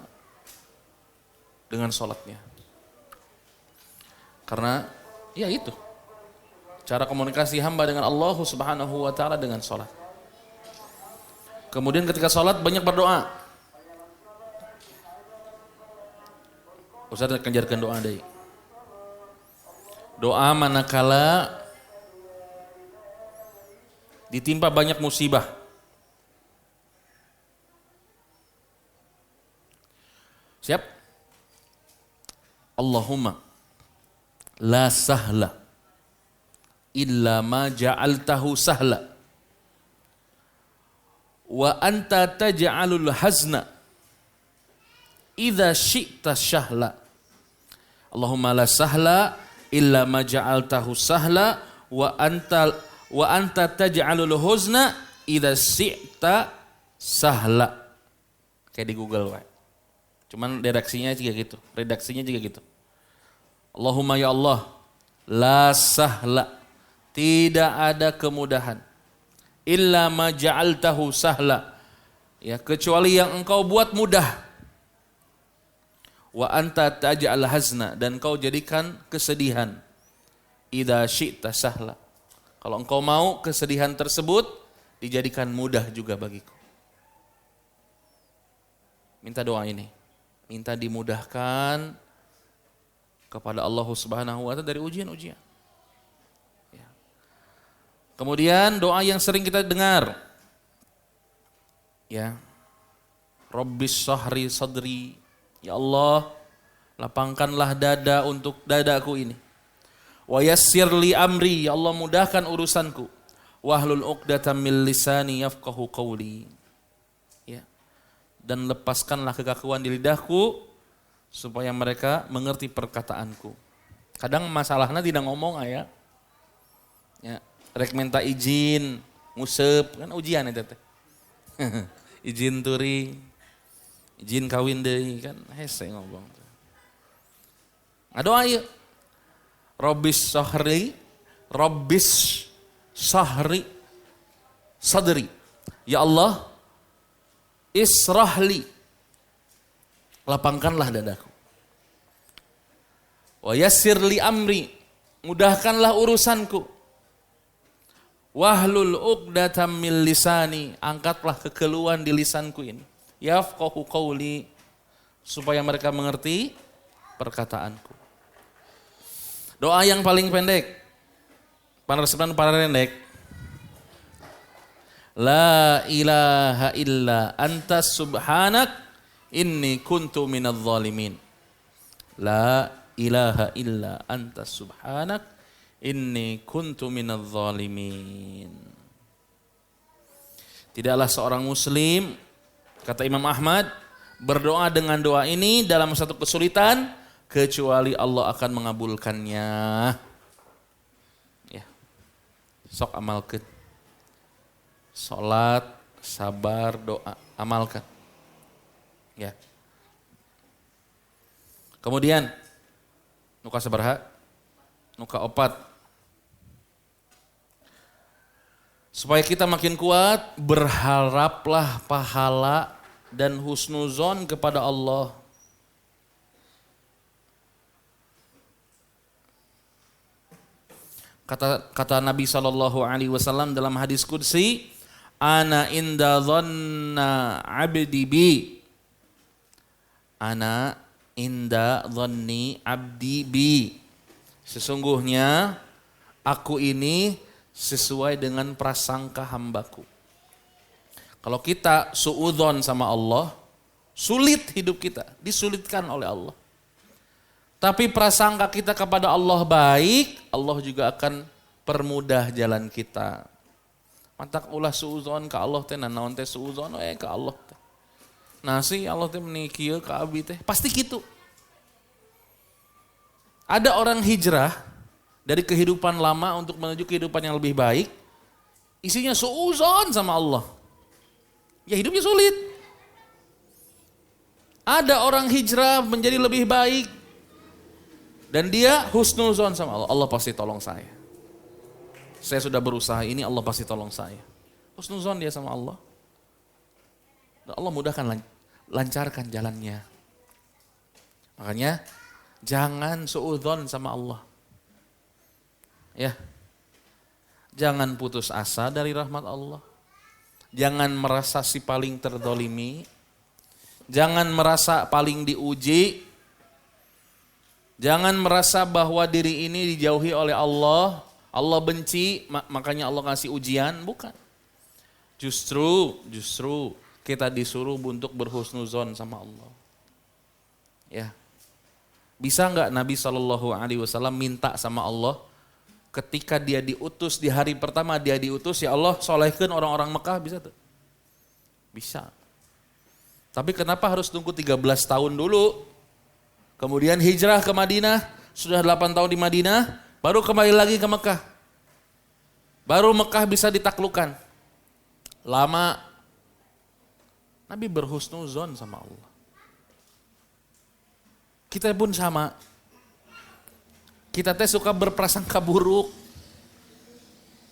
dengan sholatnya. Karena ya itu cara komunikasi hamba dengan Allah Subhanahu wa taala dengan sholat. Kemudian ketika sholat banyak berdoa. Ustaz kenjarkan doa deui. Doa manakala ditimpa banyak musibah. Siap? Allahumma la sahla illa ma ja'altahu sahla wa anta taj'alul hazna idza syi'ta syahla. Allahumma la sahla illa ma ja'altahu sahla wa anta taj'alul huzna idza syi'ta sahla. Kayak di Google wae. Cuman redaksinya juga gitu. Allahumma ya Allah, la sahla, tidak ada kemudahan, illa ma ja'altahu sahla, ya kecuali yang engkau buat mudah. Wa anta taj'al hazna, dan engkau jadikan kesedihan, idza syi'ta sahla, kalau engkau mau kesedihan tersebut dijadikan mudah juga bagiku. Minta doa ini, minta dimudahkan kepada Allah Subhanahu wa taala dari ujian-ujian. Ya. Kemudian doa yang sering kita dengar, ya, Rabbis syahri sadri. Ya Allah, lapangkanlah dada untuk dadaku ini. Wa yassir li amri. Ya Allah, mudahkan urusanku. Wahlul 'uqdatam min lisani yafqahu qawli. Ya. Dan lepaskanlah kekakuan di lidahku supaya mereka mengerti perkataanku. Kadang masalahnya tidak ngomong aya. Ya, rek minta izin, ngusep, kan ujian eta teh. Izin teuing, izin kawin deui kan hese ngomong. Ngadoa ieu. Rabbis sahri sadri. Ya Allah, israhli, lapangkanlah dadaku. Wa yassir li amri, mudahkanlah urusanku. Wahlul 'uqdatam min lisani, angkatlah kekeluhan di lisanku ini. Yafqahu qawli, supaya mereka mengerti perkataanku. Doa yang paling pendek, para pendek. La ilaha illa anta subhanak inni kuntu minadh dhalimin. La ilaha illa anta subhanak inni kuntu minadh dhalimin. Tidaklah seorang muslim, kata Imam Ahmad, berdoa dengan doa ini dalam satu kesulitan kecuali Allah akan mengabulkannya. Ya. Sok amalkeun. Salat, sabar, doa, amalkan. Ya. Kemudian nuka sabaraha? Nuka opat. Supaya kita makin kuat, berharaplah pahala dan husnuzon kepada Allah. Kata Nabi SAW dalam hadis qudsi, ana inda dhanna abdi bi. Ana inda dhanni abdi bi. Sesungguhnya aku ini sesuai dengan prasangka hambaku. Kalau kita suudzon sama Allah, sulit hidup kita, disulitkan oleh Allah. Tapi prasangka kita kepada Allah baik, Allah juga akan permudah jalan kita. Mantak ulah suudzon ka Allah teh naon teh suudzon ka Allah teh. Nah sih Allah teh meni kieu ka abi teh, pasti kitu. Ada orang hijrah dari kehidupan lama untuk menuju kehidupan yang lebih baik, isinya suudzon sama Allah. Ya hidupnya sulit. Ada orang hijrah menjadi lebih baik, dan dia husnuzon sama Allah. Allah pasti tolong saya. Saya sudah berusaha ini, Allah pasti tolong saya. Husnuzon dia sama Allah. Dan Allah mudahkan, lancarkan jalannya. Makanya jangan suudzon sama Allah. Ya. Jangan putus asa dari rahmat Allah. Jangan merasa si paling terdolimi. Jangan merasa paling diuji. Jangan merasa bahwa diri ini dijauhi oleh Allah. Allah benci, makanya Allah kasih ujian. Bukan. Justru kita disuruh untuk berhusnuzon sama Allah. Ya. Bisa enggak Nabi SAW minta sama Allah ketika dia diutus di hari pertama dia diutus, ya Allah solehkeun orang-orang Mekah, bisa tuh? Bisa. Tapi kenapa harus tunggu 13 tahun dulu? Kemudian hijrah ke Madinah, sudah 8 tahun di Madinah, baru kembali lagi ke Mekah. Baru Mekah bisa ditaklukkan. Lama. Nabi berhusnuzon sama Allah. Kita pun sama. Kita teh suka berprasangka buruk.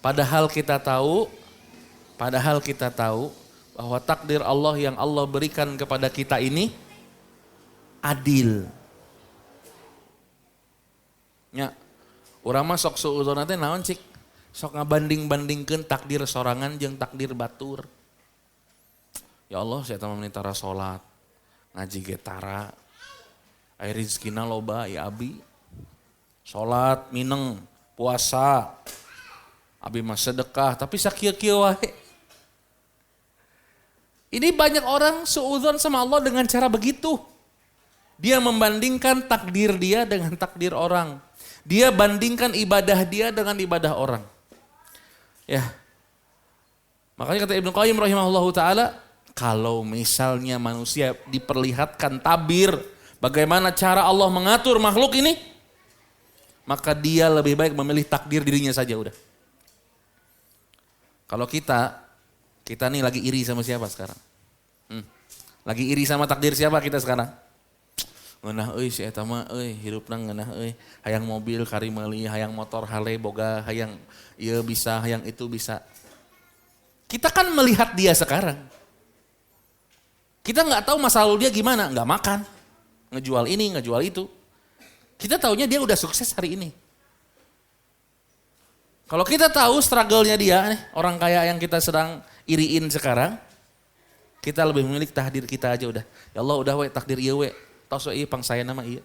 Padahal kita tahu bahwa takdir Allah yang Allah berikan kepada kita ini adil. Ya, urang mah sok suudzon teh naon cik? Sok ngabanding-bandingkeun takdir sorangan jeung takdir batur. Ya Allah, saya teh menitara salat, ngaji ge tara. Aya rezekina loba ya abi. Salat, mineng, puasa. Abi mah sedekah, tapi sakieu-kieu wae. Ini banyak orang suudzon sama Allah dengan cara begitu. Dia membandingkan takdir dia dengan takdir orang. Dia bandingkan ibadah dia dengan ibadah orang. Ya. Makanya kata Ibnu Qayyim rahimahullahu ta'ala, kalau misalnya manusia diperlihatkan tabir bagaimana cara Allah mengatur makhluk ini, maka dia lebih baik memilih takdir dirinya saja udah. Kalau kita nih lagi iri sama siapa sekarang? Lagi iri sama takdir siapa kita sekarang? Ngeunah euy si eta mah euy hirupna ngeunah euy, hayang mobil kari meuli, hayang motor hale boga, hayang ieu bisa, hayang itu bisa. Kita kan melihat dia sekarang. Kita nggak tahu masa lalu dia gimana, nggak makan, ngejual ini, ngejual itu. Kita taunya dia udah sukses hari ini. Kalau kita tahu struggle-nya dia, orang kaya yang kita sedang iriin sekarang, kita lebih memilih takdir kita aja udah. Ya Allah udah we takdir ieu we, tos we pang saya nama ieu.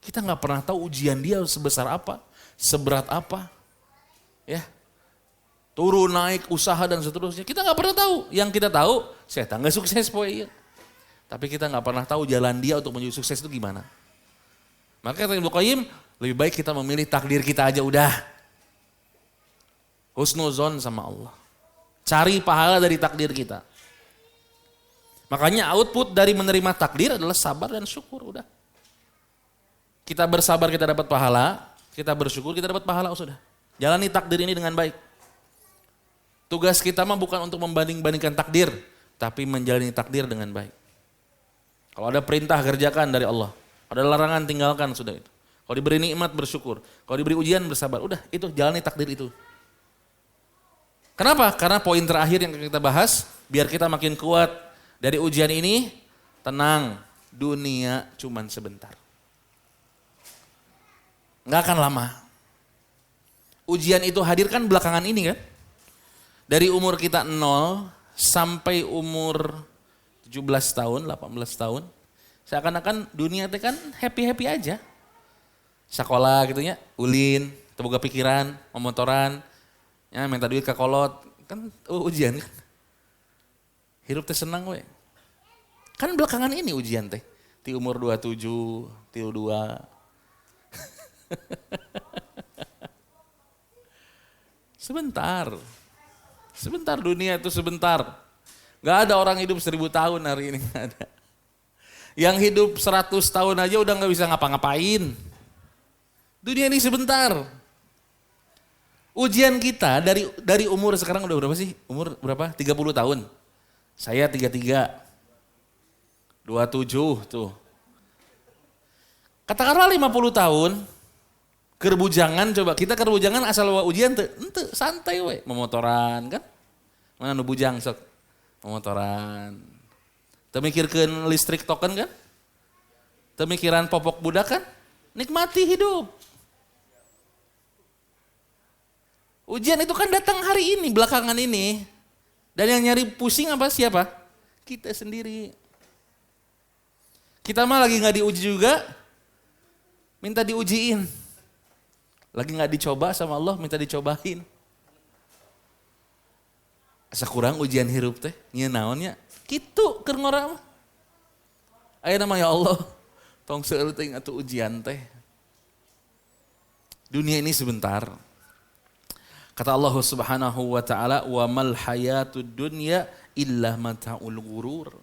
Kita nggak pernah tahu ujian dia sebesar apa, seberat apa, ya. Turun naik usaha dan seterusnya. Kita nggak pernah tahu. Yang kita tahu, saya nggak sukses poe ieu. Tapi kita nggak pernah tahu jalan dia untuk menuju sukses itu gimana. Maka kata Ibnu Qayyim, lebih baik kita memilih takdir kita aja udah. Husnuzon sama Allah. Cari pahala dari takdir kita. Makanya output dari menerima takdir adalah sabar dan syukur udah. Kita bersabar kita dapat pahala, kita bersyukur kita dapat pahala sudah. Jalani takdir ini dengan baik. Tugas kita mah bukan untuk membanding-bandingkan takdir, tapi menjalani takdir dengan baik. Kalau ada perintah kerjakan dari Allah, ada larangan tinggalkan sudah itu. Kalau diberi nikmat bersyukur, kalau diberi ujian bersabar, udah itu jalani takdir itu. Kenapa? Karena poin terakhir yang kita bahas, biar kita makin kuat dari ujian ini, tenang, dunia cuman sebentar. Nggak akan lama. Ujian itu hadir kan belakangan ini kan. Dari umur kita 0 sampai umur 17 tahun, 18 tahun. Seakan-akan dunia itu kan happy-happy aja. Sekolah gitu ya, ulin, terbuka pikiran, memotoran, ya minta duit ke kolot. Kan ujian kan. Hirup teh senang we. Kan belakangan ini ujian teh. Di umur 27, 32. Sebentar dunia itu sebentar. Gak ada orang hidup 1000 tahun hari ini, gak ada. Yang hidup 100 tahun aja udah gak bisa ngapa-ngapain. Dunia ini sebentar. Ujian kita dari umur sekarang udah berapa sih? Umur berapa? 30 tahun. Saya 33. 27 tuh. Katakanlah 50 tahun. Kerbujangan coba, kita kerbujangan asal ujian tuh, ente santai we, memotoran kan. Mana nu bujang sok, memotoran. Teu mikirkeun listrik token kan? Teu mikiran popok budak kan? Nikmati hidup. Ujian itu kan datang hari ini, belakangan ini. Dan yang nyari pusing apa siapa? Kita sendiri. Kita mah lagi gak diuji juga, minta diujiin. Lagi gak dicoba sama Allah, minta dicobain. Asa kurang ujian hirup teh, nyeun naonnya. Kitu keur ngora mah. Aya nama ya Allah, tong seueur teuing atuh ujian teh. Dunia ini sebentar. Kata Allah Subhanahu wa taala, "Wa mal hayatud dunya illa mata'ul ghurur."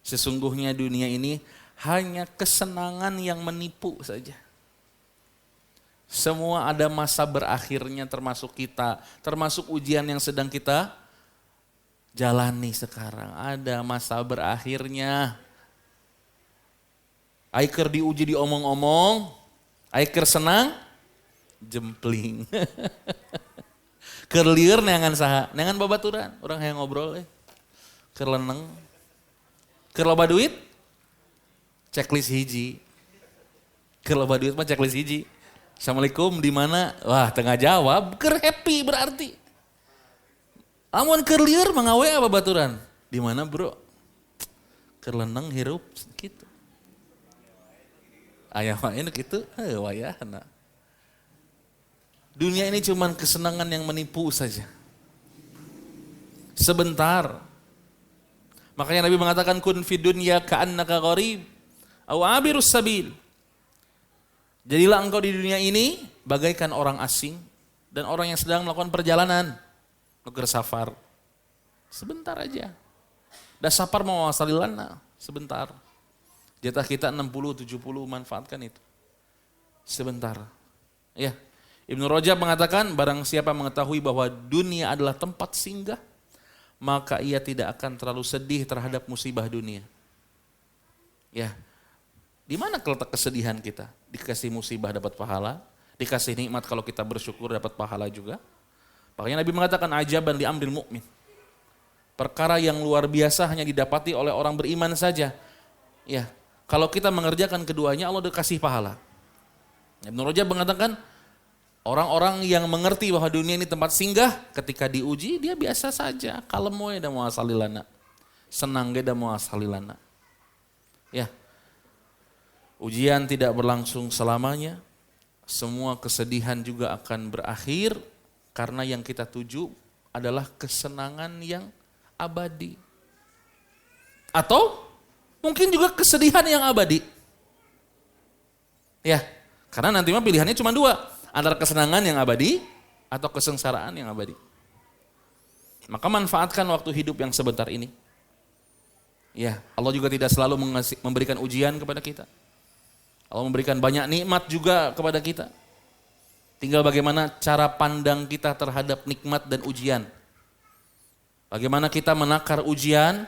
Sesungguhnya dunia ini hanya kesenangan yang menipu saja. Semua ada masa berakhirnya termasuk kita, termasuk ujian yang sedang kita jalani sekarang. Ada masa berakhirnya. Aiker diuji diomong-omong, aiker senang, jempling. Keur lieur neangan saha? Neangan babaturan, orang hayang ngobrol Keur leneng. Keur loba duit? Checklist hiji. Keur loba duit mah checklist hiji. Assalamualaikum di mana? Wah, tengah jawab, keur happy berarti. Amun keur lieur mah ngawe apa baturan? Di mana, Bro? Keur leneng hirup kitu. Aya wae nu kitu, wayahna. Dunia ini cuman kesenangan yang menipu saja. Sebentar. Makanya Nabi mengatakan kun fid dunya ka'annaka gharib aw abirus sabil. Jadilah engkau di dunia ini bagaikan orang asing dan orang yang sedang melakukan perjalanan. Nuker safar. Sebentar aja. Dan safar mau wasalilana sebentar. Jatah kita 60, 70 manfaatkan itu. Sebentar. Ya. Ibnu Rajab mengatakan barang siapa mengetahui bahwa dunia adalah tempat singgah, maka ia tidak akan terlalu sedih terhadap musibah dunia. Ya. Di mana letak kesedihan kita? Dikasih musibah dapat pahala, dikasih nikmat kalau kita bersyukur dapat pahala juga. Makanya Nabi mengatakan ajaban li amril mu'min. Perkara yang luar biasa hanya didapati oleh orang beriman saja. Ya, kalau kita mengerjakan keduanya Allah dikasih pahala. Ibnu Rajab mengatakan orang-orang yang mengerti bahwa dunia ini tempat singgah ketika diuji dia biasa saja. Kalem we da moal salilana. Senang ge da moal salilana. Ya. Ujian tidak berlangsung selamanya. Semua kesedihan juga akan berakhir karena yang kita tuju adalah kesenangan yang abadi. Atau mungkin juga kesedihan yang abadi. Ya, karena nanti mah pilihannya cuma dua. Antara kesenangan yang abadi atau kesengsaraan yang abadi. Maka manfaatkan waktu hidup yang sebentar ini. Ya, Allah juga tidak selalu memberikan ujian kepada kita. Allah memberikan banyak nikmat juga kepada kita. Tinggal bagaimana cara pandang kita terhadap nikmat dan ujian. Bagaimana kita menakar ujian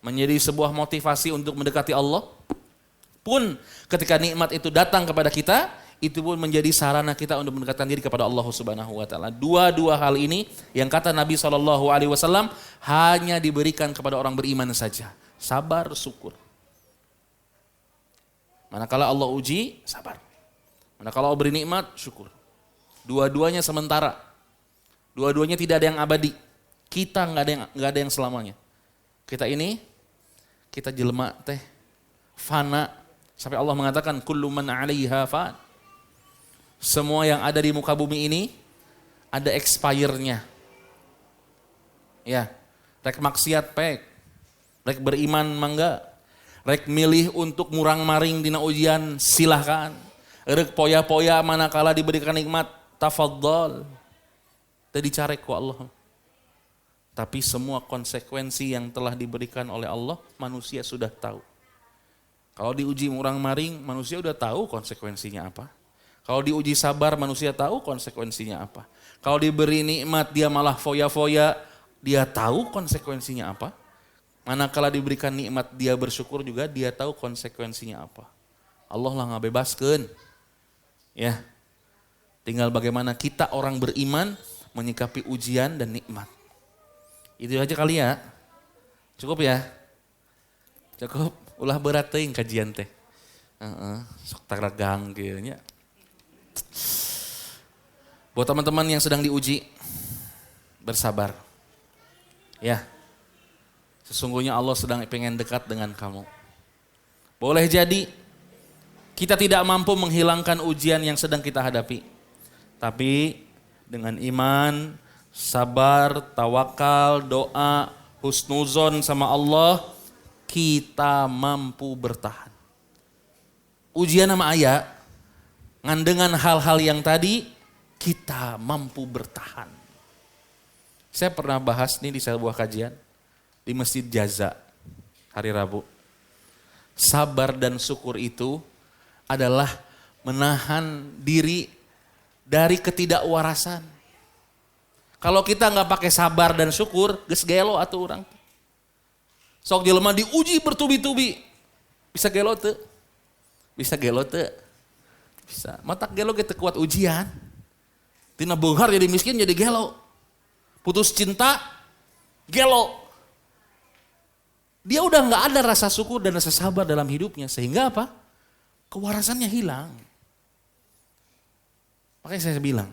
menjadi sebuah motivasi untuk mendekati Allah. Pun ketika nikmat itu datang kepada kita, itu pun menjadi sarana kita untuk mendekatkan diri kepada Allah Subhanahu wa taala. Dua hal ini yang kata Nabi SAW hanya diberikan kepada orang beriman saja. Sabar, syukur. Manakala Allah uji, sabar. Manakala Allah beri nikmat, syukur. Dua-duanya sementara. Dua-duanya tidak ada yang abadi. Kita nggak ada yang selamanya. Kita ini, kita jelema teh fana. Sampai Allah mengatakan kullu man 'alaiha fan. Semua yang ada di muka bumi ini ada expire-nya. Ya, rek maksiat pek, rek beriman mangga, rek milih untuk murang maring dina ujian silahkan. Rek poya-poya manakala diberikan nikmat tafadhol. Teu dicarek ku Allah. Tapi semua konsekuensi yang telah diberikan oleh Allah manusia sudah tahu. Kalau diuji murang maring manusia udah tahu konsekuensinya apa. Kalau diuji sabar manusia tahu konsekuensinya apa. Kalau diberi nikmat dia malah foya-foya, dia tahu konsekuensinya apa. Manakala diberikan nikmat dia bersyukur juga dia tahu konsekuensinya apa. Allah lah ngabebaskeun. Ya. Tinggal bagaimana kita orang beriman menyikapi ujian dan nikmat. Itu aja kali ya. Cukup ya? Cukup. Ulah berat teuing kajian teh. Sok taragang kieu nya. Buat teman-teman yang sedang diuji, bersabar. Ya, sesungguhnya Allah sedang pengen dekat dengan kamu. Boleh jadi kita tidak mampu menghilangkan ujian yang sedang kita hadapi. Tapi dengan iman, sabar, tawakal, doa, husnuzon sama Allah, kita mampu bertahan. Ujian sama ayah, ngan dengan hal-hal yang tadi, kita mampu bertahan. Saya pernah bahas nih di sebuah kajian, di Masjid Jaza, hari Rabu. Sabar dan syukur itu adalah menahan diri dari ketidakwarasan. Kalau kita nggak pakai sabar dan syukur, geus gelo atuh urang. Sok jelema diuji bertubi-tubi, bisa gelo teu? Bisa gelo teu? Bisa. Matak gelo kita kuat ujian. Tina beunghar jadi miskin jadi gelo. Putus cinta, gelo. Dia udah nggak ada rasa syukur dan rasa sabar dalam hidupnya. Sehingga apa? Kewarasannya hilang. Makanya saya bilang,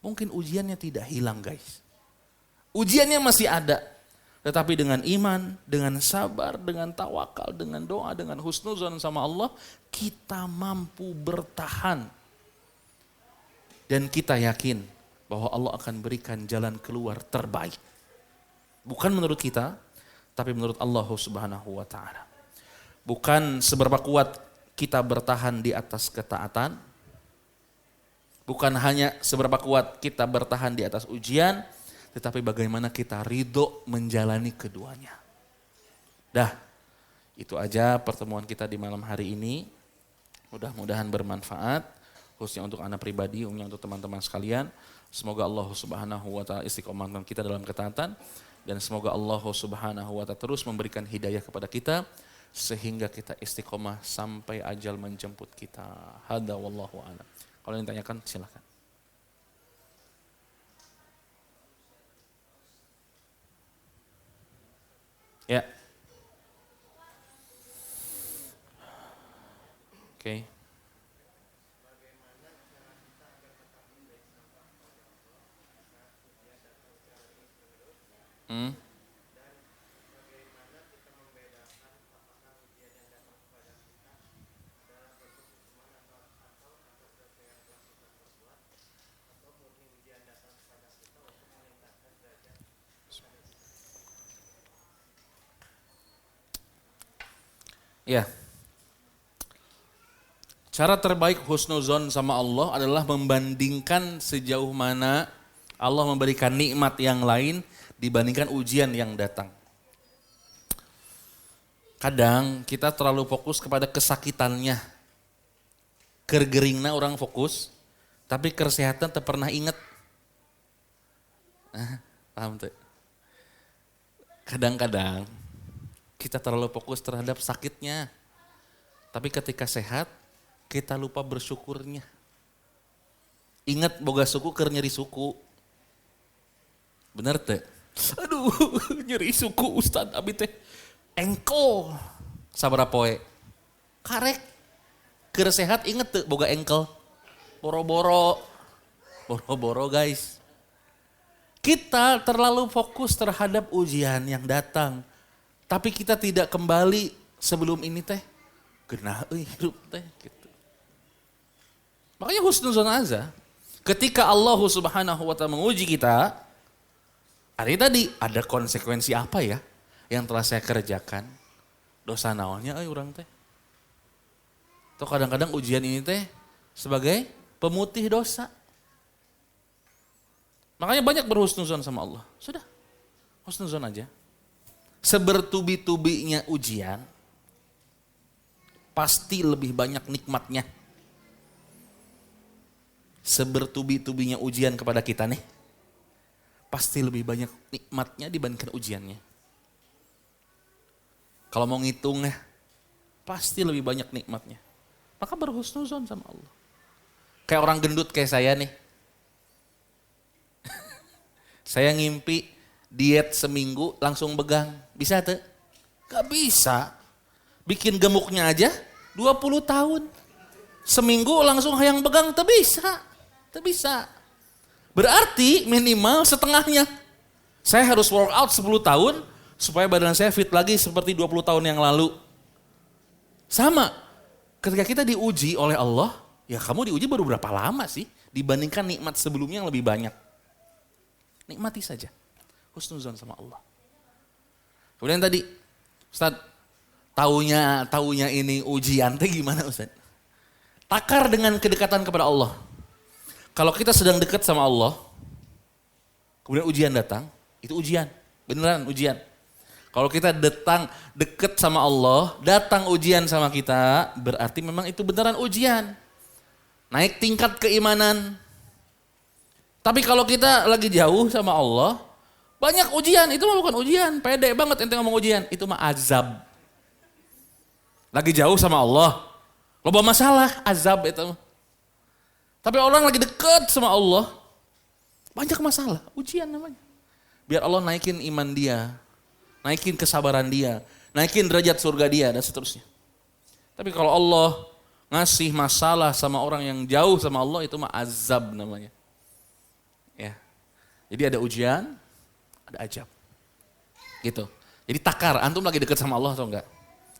mungkin ujiannya tidak hilang guys. Ujiannya masih ada. Tetapi dengan iman, dengan sabar, dengan tawakal, dengan doa, dengan husnuzon sama Allah, kita mampu bertahan. Dan kita yakin bahwa Allah akan berikan jalan keluar terbaik. Bukan menurut kita, tapi menurut Allah Subhanahu wa taala. Bukan seberapa kuat kita bertahan di atas ketaatan, bukan hanya seberapa kuat kita bertahan di atas ujian, tetapi bagaimana kita ridho menjalani keduanya. Dah, itu aja pertemuan kita di malam hari ini. Mudah-mudahan bermanfaat, khususnya untuk anak pribadi, umumnya untuk teman-teman sekalian. Semoga Allah Subhanahu wa taala istiqomahkan kita dalam ketaatan, dan semoga Allah Subhanahu wa taala terus memberikan hidayah kepada kita sehingga kita istiqomah sampai ajal menjemput kita. Hadza wallahu a'lam. Kalau yang ditanyakan silakan. Ya. Oke. Ya. Cara terbaik husnuzon sama Allah adalah membandingkan sejauh mana Allah memberikan nikmat yang lain dibandingkan ujian yang datang. Kadang kita terlalu fokus kepada kesakitannya. Kergeringna orang fokus, tapi kesehatan tak pernah ingat. Paham tuh? Kadang-kadang kita terlalu fokus terhadap sakitnya. Tapi ketika sehat, kita lupa bersyukurnya. Ingat boga suku keur nyeri suku. Bener teh? Aduh, nyeri suku Ustad abi teh. Engkel. Sabaraha poe? Karek. Keur sehat inget teh boga engkel. Boro-boro. Boro-boro guys. Kita terlalu fokus terhadap ujian yang datang. Tapi kita tidak kembali sebelum ini teh. Genah hidup teh gitu. Makanya husnuzon aja. Ketika Allah Subhanahu wa taala menguji kita, hari tadi ada konsekuensi apa ya yang telah saya kerjakan? Dosa naonnya urang teh. Atau kadang-kadang ujian ini teh sebagai pemutih dosa. Makanya banyak berhusnuzon sama Allah. Sudah, husnuzon aja. Sebertubi-tubinya ujian, pasti lebih banyak nikmatnya. Sebertubi-tubinya ujian kepada kita nih, pasti lebih banyak nikmatnya dibandingkan ujiannya. Kalau mau ngitung ya, pasti lebih banyak nikmatnya. Maka berhusnuzon sama Allah. Kayak orang gendut kayak saya nih. Saya ngimpi diet seminggu langsung begang. Bisa tuh? Gak bisa. Bikin gemuknya aja 20 tahun. Seminggu langsung hayang begang, tak bisa. Tak bisa. Berarti minimal setengahnya. Saya harus workout 10 tahun supaya badan saya fit lagi seperti 20 tahun yang lalu. Sama. Ketika kita diuji oleh Allah, ya kamu diuji baru berapa lama sih dibandingkan nikmat sebelumnya yang lebih banyak. Nikmati saja. Husnuzon sama Allah. Kemudian tadi, Ustaz, taunya ini ujian teh gimana Ustaz? Takar dengan kedekatan kepada Allah. Kalau kita sedang dekat sama Allah, kemudian ujian datang, itu ujian. Beneran ujian. Kalau kita dekat sama Allah, datang ujian sama kita, berarti memang itu beneran ujian. Naik tingkat keimanan. Tapi kalau kita lagi jauh sama Allah, banyak ujian, itu mah bukan ujian. Pede banget ente ngomong ujian, itu mah azab. Lagi jauh sama Allah, loba masalah, azab itu. Tapi orang lagi dekat sama Allah, banyak masalah, ujian namanya. Biar Allah naikin iman dia, naikin kesabaran dia, naikin derajat surga dia, dan seterusnya. Tapi kalau Allah ngasih masalah sama orang yang jauh sama Allah, itu mah azab namanya. Ya. Jadi ada ujian, ada ajab. Gitu. Jadi takar, antum lagi dekat sama Allah atau enggak?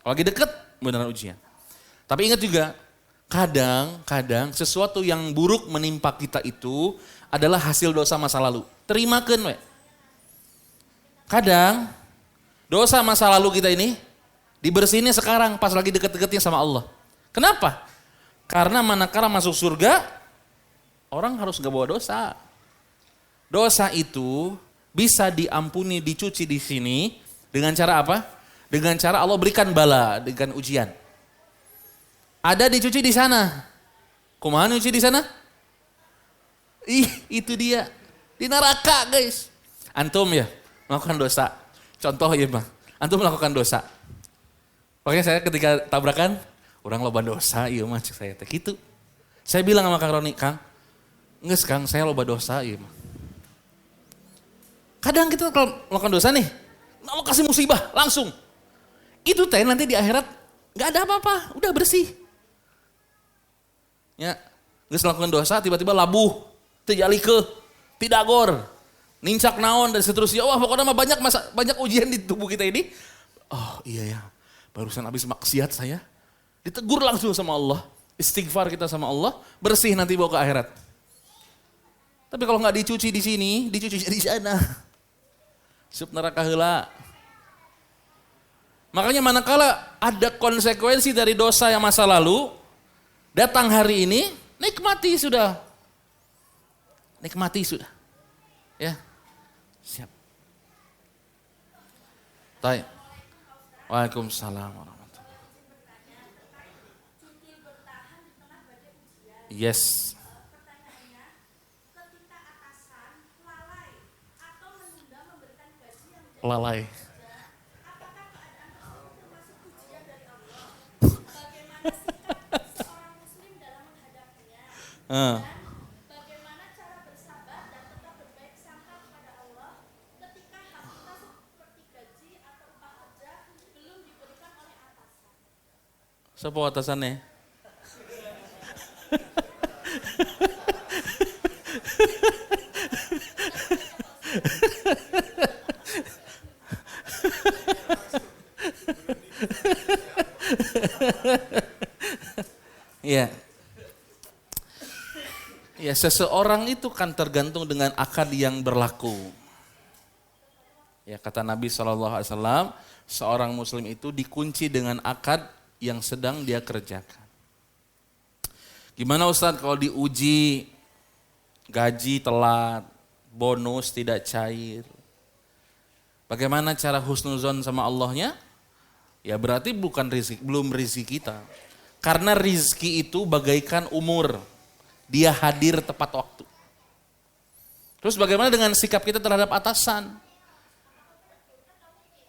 Kalau lagi dekat, beneran ujian. Tapi ingat juga, kadang sesuatu yang buruk menimpa kita itu adalah hasil dosa masa lalu. Terimakeun we. Kadang Dosa masa lalu kita ini dibersihinnya sekarang pas lagi deket-deketnya sama Allah. Kenapa? Karena manakala masuk surga, orang harus gak bawa dosa. Dosa itu bisa diampuni, dicuci di sini dengan cara apa? Dengan cara Allah berikan bala, dengan ujian. Ada dicuci di sana. Kumaha nyuci di sana? Itu dia. Di neraka, guys. Antum ya melakukan dosa. Contoh ya, Bang. Antum melakukan dosa. Pokoknya saya ketika tabrakan, orang loba dosa, iya mah cek saya teh gitu. Saya bilang sama Kang Roni, Kang, nges Kang, saya loba dosa, iya mah. Kadang kita kalau melakukan dosa nih, Allah kasih musibah langsung. Itu teh nanti di akhirat nggak ada apa-apa, udah bersih. Ya, nges melakukan dosa tiba-tiba labuh, terjalike, tidak gor, nincak naon dan seterusnya. Wah pokoknya mah banyak ujian di tubuh kita ini. Oh iya ya, barusan habis maksiat saya. Ditegur langsung sama Allah, istighfar kita sama Allah, bersih nanti bawa ke akhirat. Tapi kalau nggak dicuci di sini, dicuci di sana. Sup neraka heula. Makanya manakala ada konsekuensi dari dosa yang masa lalu, datang hari ini, nikmati sudah. Nikmati sudah. Ya. Siap. Baik. Waalaikumsalam warahmatullahi. Yes. Pertanyaannya, ketika atasan lalai atau menunda memberikan gaji yang Lalai. apakah keadaan tersebut termasuk ujian dari Allah? Bagaimana sikap seorang muslim dalam menghadapinya? Dan bagaimana cara bersabar dan tetap berbaik sangka kepada Allah ketika hak kita seperti gaji atau upah kerja belum diberikan oleh atasan? Siapa atasannya? Ya. Ya, seseorang itu kan tergantung dengan akad yang berlaku. Ya, kata Nabi SAW, seorang muslim itu dikunci dengan akad yang sedang dia kerjakan. Gimana Ustadz kalau diuji gaji telat, bonus tidak cair? Bagaimana cara husnuzon sama Allahnya? Ya berarti bukan rizki, belum rizki kita. Karena rizki itu bagaikan umur. Dia hadir tepat waktu. Terus bagaimana dengan sikap kita terhadap atasan?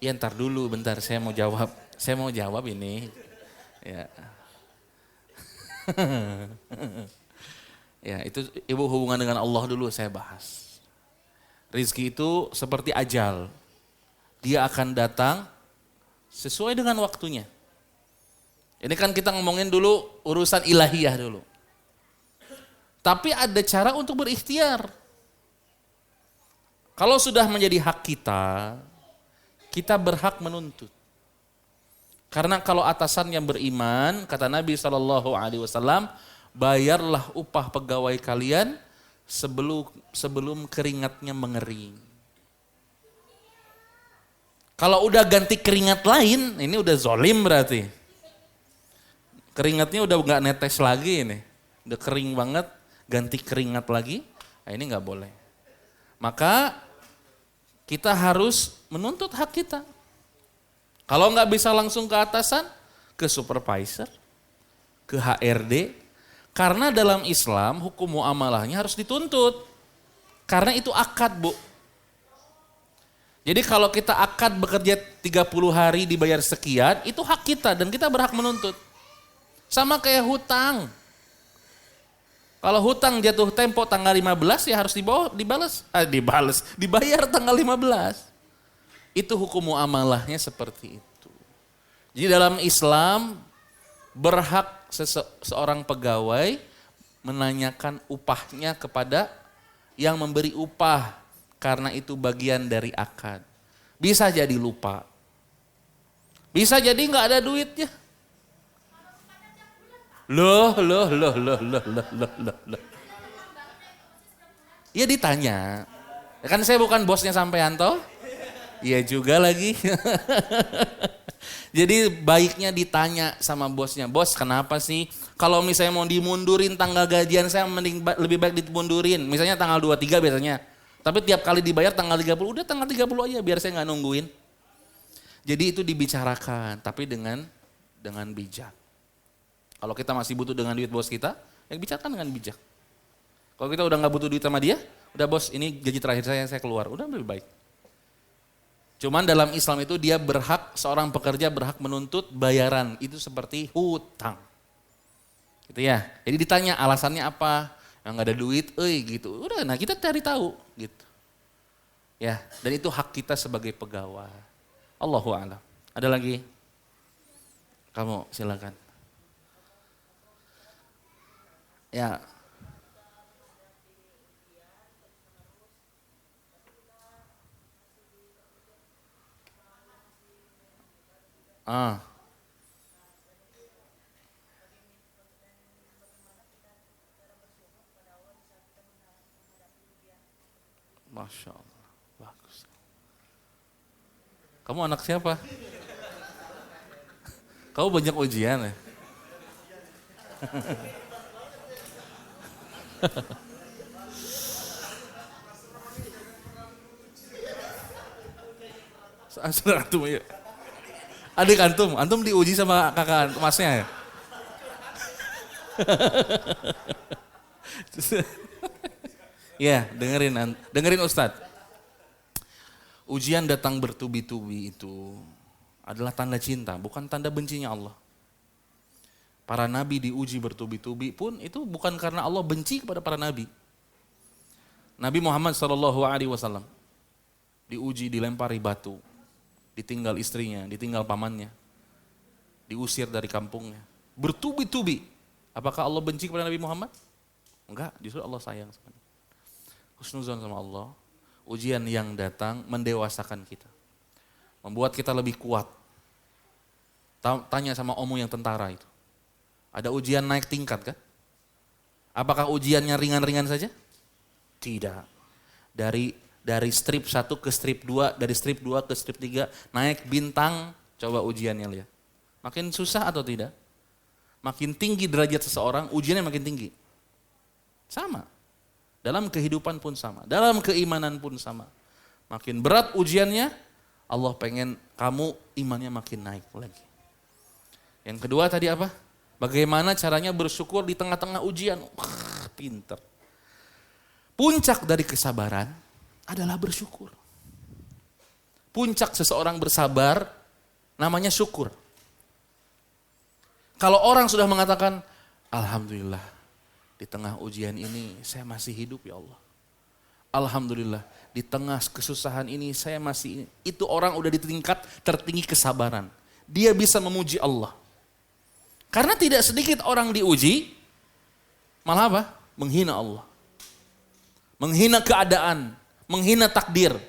Ya ntar dulu, bentar saya mau jawab. Saya mau jawab ini. Ya. Ya itu ibu hubungan dengan Allah dulu saya bahas. Rizki itu seperti ajal. Dia akan datang sesuai dengan waktunya. Ini kan kita ngomongin dulu urusan ilahiyah dulu. Tapi ada cara untuk berikhtiar. Kalau sudah menjadi hak kita, kita berhak menuntut. Karena kalau atasan yang beriman, kata Nabi SAW, bayarlah upah pegawai kalian sebelum keringatnya mengering. Kalau udah ganti keringat lain, ini udah zolim berarti. Keringatnya udah nggak netes lagi ini, udah kering banget, ganti keringat lagi, nah ini nggak boleh. Maka kita harus menuntut hak kita. Kalau nggak bisa langsung ke atasan, ke supervisor, ke HRD. Karena dalam Islam hukum muamalahnya harus dituntut. Karena itu akad, Bu. Jadi kalau kita akad bekerja 30 hari dibayar sekian, itu hak kita dan kita berhak menuntut. Sama kayak hutang. Kalau hutang jatuh tempo tanggal 15 ya harus dibayar tanggal 15. Itu hukum muamalahnya seperti itu. Jadi dalam Islam berhak seorang pegawai menanyakan upahnya kepada yang memberi upah karena itu bagian dari akad. Bisa jadi lupa. Bisa jadi nggak ada duitnya. Loh. Ya ditanya. Ya kan saya bukan bosnya sampean toh. Iya juga lagi. Jadi baiknya ditanya sama bosnya, bos kenapa sih? Kalau misalnya mau dimundurin tanggal gajian saya lebih baik dimundurin. Misalnya tanggal 23 biasanya. Tapi tiap kali dibayar tanggal 30, udah tanggal 30 aja biar saya nggak nungguin. Jadi itu dibicarakan, tapi dengan bijak. Kalau kita masih butuh dengan duit bos kita, ya bicarakan dengan bijak. Kalau kita udah nggak butuh duit sama dia, udah bos ini gaji terakhir saya keluar, udah lebih baik. Cuman dalam Islam itu dia berhak, seorang pekerja berhak menuntut bayaran. Itu seperti hutang. Gitu ya. Jadi ditanya alasannya apa? Yang gak ada duit, gitu. Udah, nah kita cari tahu gitu. Ya, dan itu hak kita sebagai pegawai. Allahu a'lam. Ada lagi? Kamu silakan. Ya. Masya Allah, bagus. Kamu anak siapa? Kamu banyak ujian ya? Saudara antum ya. Adik antum diuji sama kakak masnya ya? Ya, dengerin Ustadz. Ujian datang bertubi-tubi itu adalah tanda cinta, bukan tanda bencinya Allah. Para nabi diuji bertubi-tubi pun itu bukan karena Allah benci kepada para nabi. Nabi Muhammad SAW diuji, dilempari batu, ditinggal istrinya, ditinggal pamannya, diusir dari kampungnya, bertubi-tubi. Apakah Allah benci kepada Nabi Muhammad? Enggak, justru Allah sayang sama dia. Husnuzon sama Allah, ujian yang datang mendewasakan kita, membuat kita lebih kuat. Tanya sama omu yang tentara itu, ada ujian naik tingkat kan? Apakah ujiannya ringan-ringan saja? Tidak. Dari strip 1 ke strip 2, dari strip 2 ke strip 3, naik bintang, coba ujiannya lihat. Makin susah atau tidak? Makin tinggi derajat seseorang, ujiannya makin tinggi. Sama. Dalam kehidupan pun sama, dalam keimanan pun sama. Makin berat ujiannya, Allah pengen kamu imannya makin naik lagi. Yang kedua tadi apa? Bagaimana caranya bersyukur di tengah-tengah ujian? Pinter. Puncak dari kesabaran adalah bersyukur. Puncak seseorang bersabar namanya syukur. Kalau orang sudah mengatakan, Alhamdulillah, di tengah ujian ini saya masih hidup ya Allah. Alhamdulillah, di tengah kesusahan ini saya masih, itu orang udah di tingkat tertinggi kesabaran. Dia bisa memuji Allah. Karena tidak sedikit orang diuji, malah apa? Menghina Allah. Menghina keadaan, menghina takdir.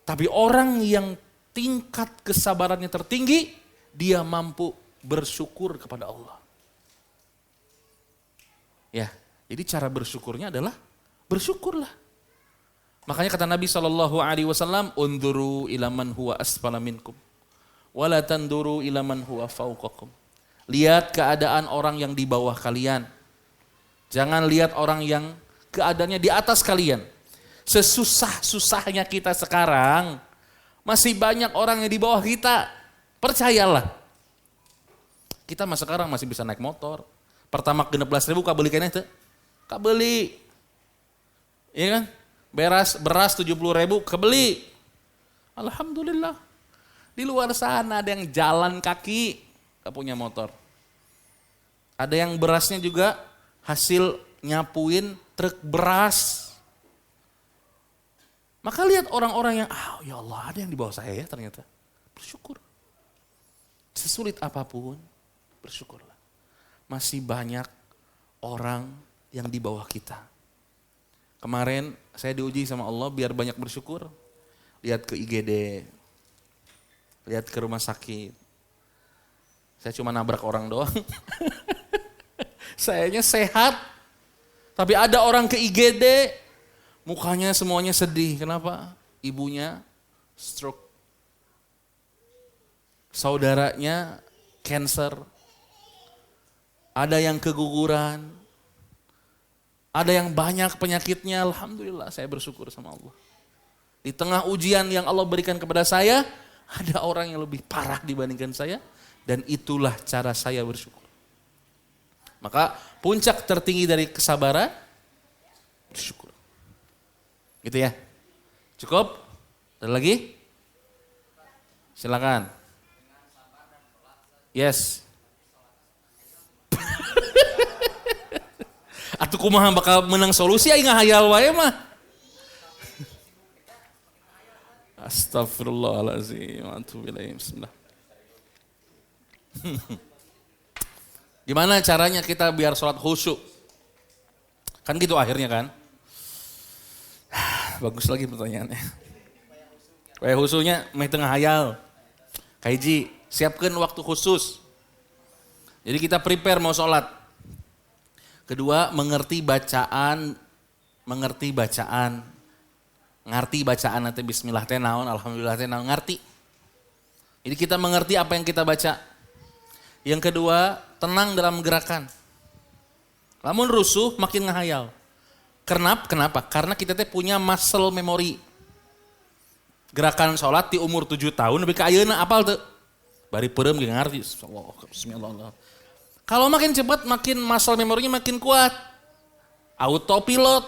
Tapi orang yang tingkat kesabarannya tertinggi, dia mampu bersyukur kepada Allah. Ya, jadi cara bersyukurnya adalah bersyukurlah. Makanya kata Nabi SAW, "Unduru ila man huwa asfala minkum, wala tanduru ila man huwa fauqakum." Lihat keadaan orang yang di bawah kalian. Jangan lihat orang yang keadaannya di atas kalian. Sesusah-susahnya kita sekarang, masih banyak orang yang di bawah kita. Percayalah. Kita sekarang masih bisa naik motor. Pertama 16.000 kabeli kayaknya itu. Kabeli. Iya kan? Beras 70.000 kebeli. Alhamdulillah. Di luar sana ada yang jalan kaki, gak punya motor. Ada yang berasnya juga hasil nyapuin truk beras. Maka lihat orang-orang yang, ya Allah ada yang di bawah saya ya ternyata. Bersyukur. Sesulit apapun, bersyukurlah. Masih banyak orang yang di bawah kita. Kemarin saya diuji sama Allah biar banyak bersyukur. Lihat ke IGD, lihat ke rumah sakit. Saya cuma nabrak orang doang. Sayanya sehat. Tapi ada orang ke IGD, mukanya semuanya sedih. Kenapa? Ibunya stroke. Saudaranya cancer. Ada yang keguguran. Ada yang banyak penyakitnya. Alhamdulillah saya bersyukur sama Allah. Di tengah ujian yang Allah berikan kepada saya, ada orang yang lebih parah dibandingkan saya. Dan itulah cara saya bersyukur. Maka puncak tertinggi dari kesabaran, bersyukur. Gitu ya. Cukup? Ada lagi? Silakan. Yes. Atuh kumaha bakal menang solusi aing ngahayal wae mah. Astagfirullahalazim. Bismillah. Gimana caranya kita biar sholat khusyuk? Kan gitu akhirnya kan? Bagus lagi pertanyaannya. Supaya khusyuknya meh tengah hayal. Kaiji, siapkan waktu khusus. Jadi kita prepare mau sholat. Kedua, mengerti bacaan. Ngerti bacaan nanti bismillah teh naon, alhamdulillah teh naon, ngerti. Jadi kita mengerti apa yang kita baca. Yang kedua, tenang dalam gerakan. Lamun rusuh makin ngahayal. Kenapa? Karena kita teh punya muscle memory. Gerakan sholat di umur 7 tahun lebih ke ayeuna apal tuh. Bari perem ge ngarti. Bismillah. Kalau makin cepat makin muscle memorinya makin kuat. Autopilot.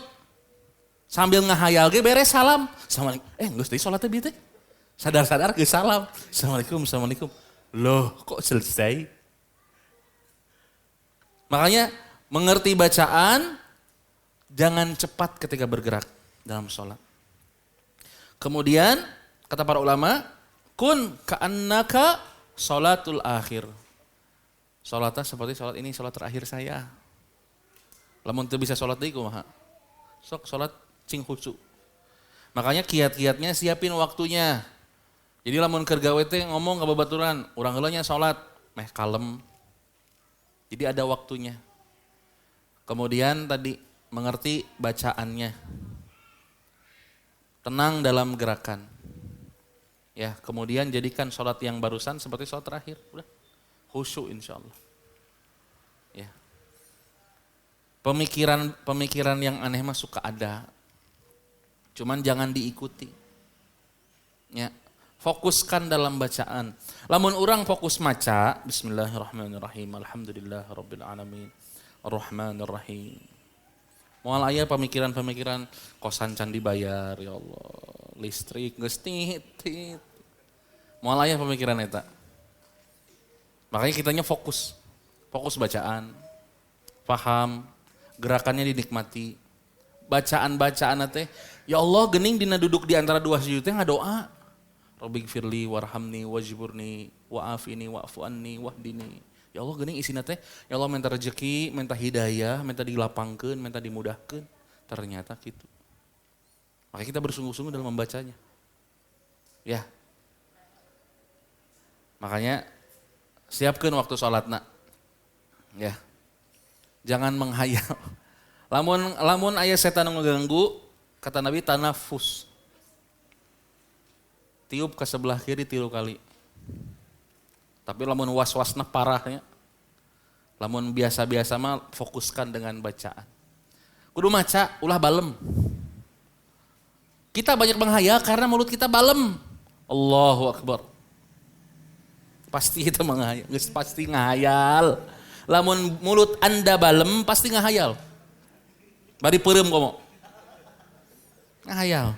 Sambil ngahayal ge beres salam. Assalamualaikum. Geus deui sholat teh bieu teh. Sadar-sadar geus salam. Assalamualaikum. Loh, kok selesai? Makanya mengerti bacaan, jangan cepat ketika bergerak dalam sholat. Kemudian kata para ulama, kun ka'annaka sholatul akhir. Sholatnya seperti sholat ini, sholat terakhir saya. Lamun teu bisa sholat deui kumaha? Sok sholat cing khusyuk. Makanya kiat-kiatnya siapin waktunya. Jadi lamun keur gawe teh ngomong ka babaturan, urang heula nya sholat, meh kalem. Jadi ada waktunya. Kemudian tadi mengerti bacaannya. Tenang dalam gerakan. Ya, kemudian jadikan sholat yang barusan seperti sholat terakhir. Udah. Khusyuk insyaallah. Ya. Pemikiran yang aneh mah suka ada. Cuman jangan diikuti. Ya. Fokuskan dalam bacaan. Lamun orang fokus maca, bismillahirrahmanirrahim, alhamdulillahirabbil alamin, arrahmanirrahim. Moal aya pemikiran-pemikiran kosan can dibayar, ya Allah, listrik geus tit. Moal aya pemikiran eta. Makanya kitanya fokus bacaan, paham, gerakannya dinikmati. Bacaan-bacaan teh, ya Allah geuning dina duduk di antara dua sujud teh ngadoa. Rabbighfirli warhamni wajburni wa'afini wa'fu anni wahdini. Ya Allah geuning isina teh, ya Allah minta rezeki, minta hidayah, minta dilapangkeun, minta dimudahkeun. Ternyata gitu. Makanya kita bersungguh-sungguh dalam membacanya. Ya. Makanya siapkeun waktu salatna. Ya. Jangan menghayal. Lamun aya setan ngeganggu, kata Nabi tanafus. Tiup ke sebelah kiri 3 kali. Tapi lamun was-wasna parahnya. Lamun biasa-biasa mah fokuskan dengan bacaan. Kudu maca ulah balem. Kita banyak menghayal karena mulut kita balem. Allahu Akbar. Pasti kita menghayal, pasti ngahayal. Lamun mulut Anda balem pasti ngahayal. Bari peureum komo. Ngahayal.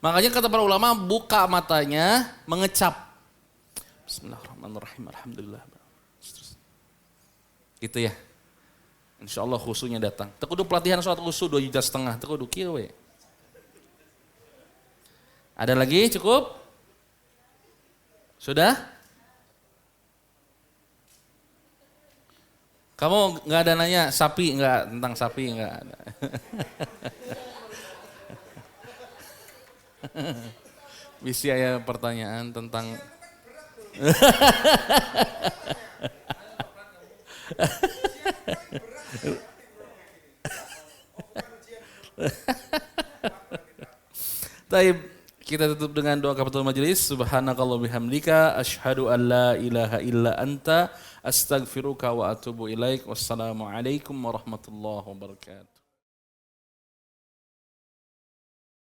Makanya kata para ulama buka matanya, mengecap. Bismillahirrahmanirrahim, alhamdulillah. Gitu ya. Insya Allah khusyuknya datang. Tekudu pelatihan sholat khusyuk 2,5 juta. Tekudu kieu we. Ada lagi cukup? Sudah? Kamu nggak ada nanya sapi nggak, tentang sapi nggak ada. Bisa ya pertanyaan tentang Taib, Kita tutup dengan doa kafaratul majelis. Subhanakallah bihamdika asyhadu an la ilaha illa anta astaghfiruka wa atubu ilaik. Wassalamualaikum warahmatullahi wabarakatuh.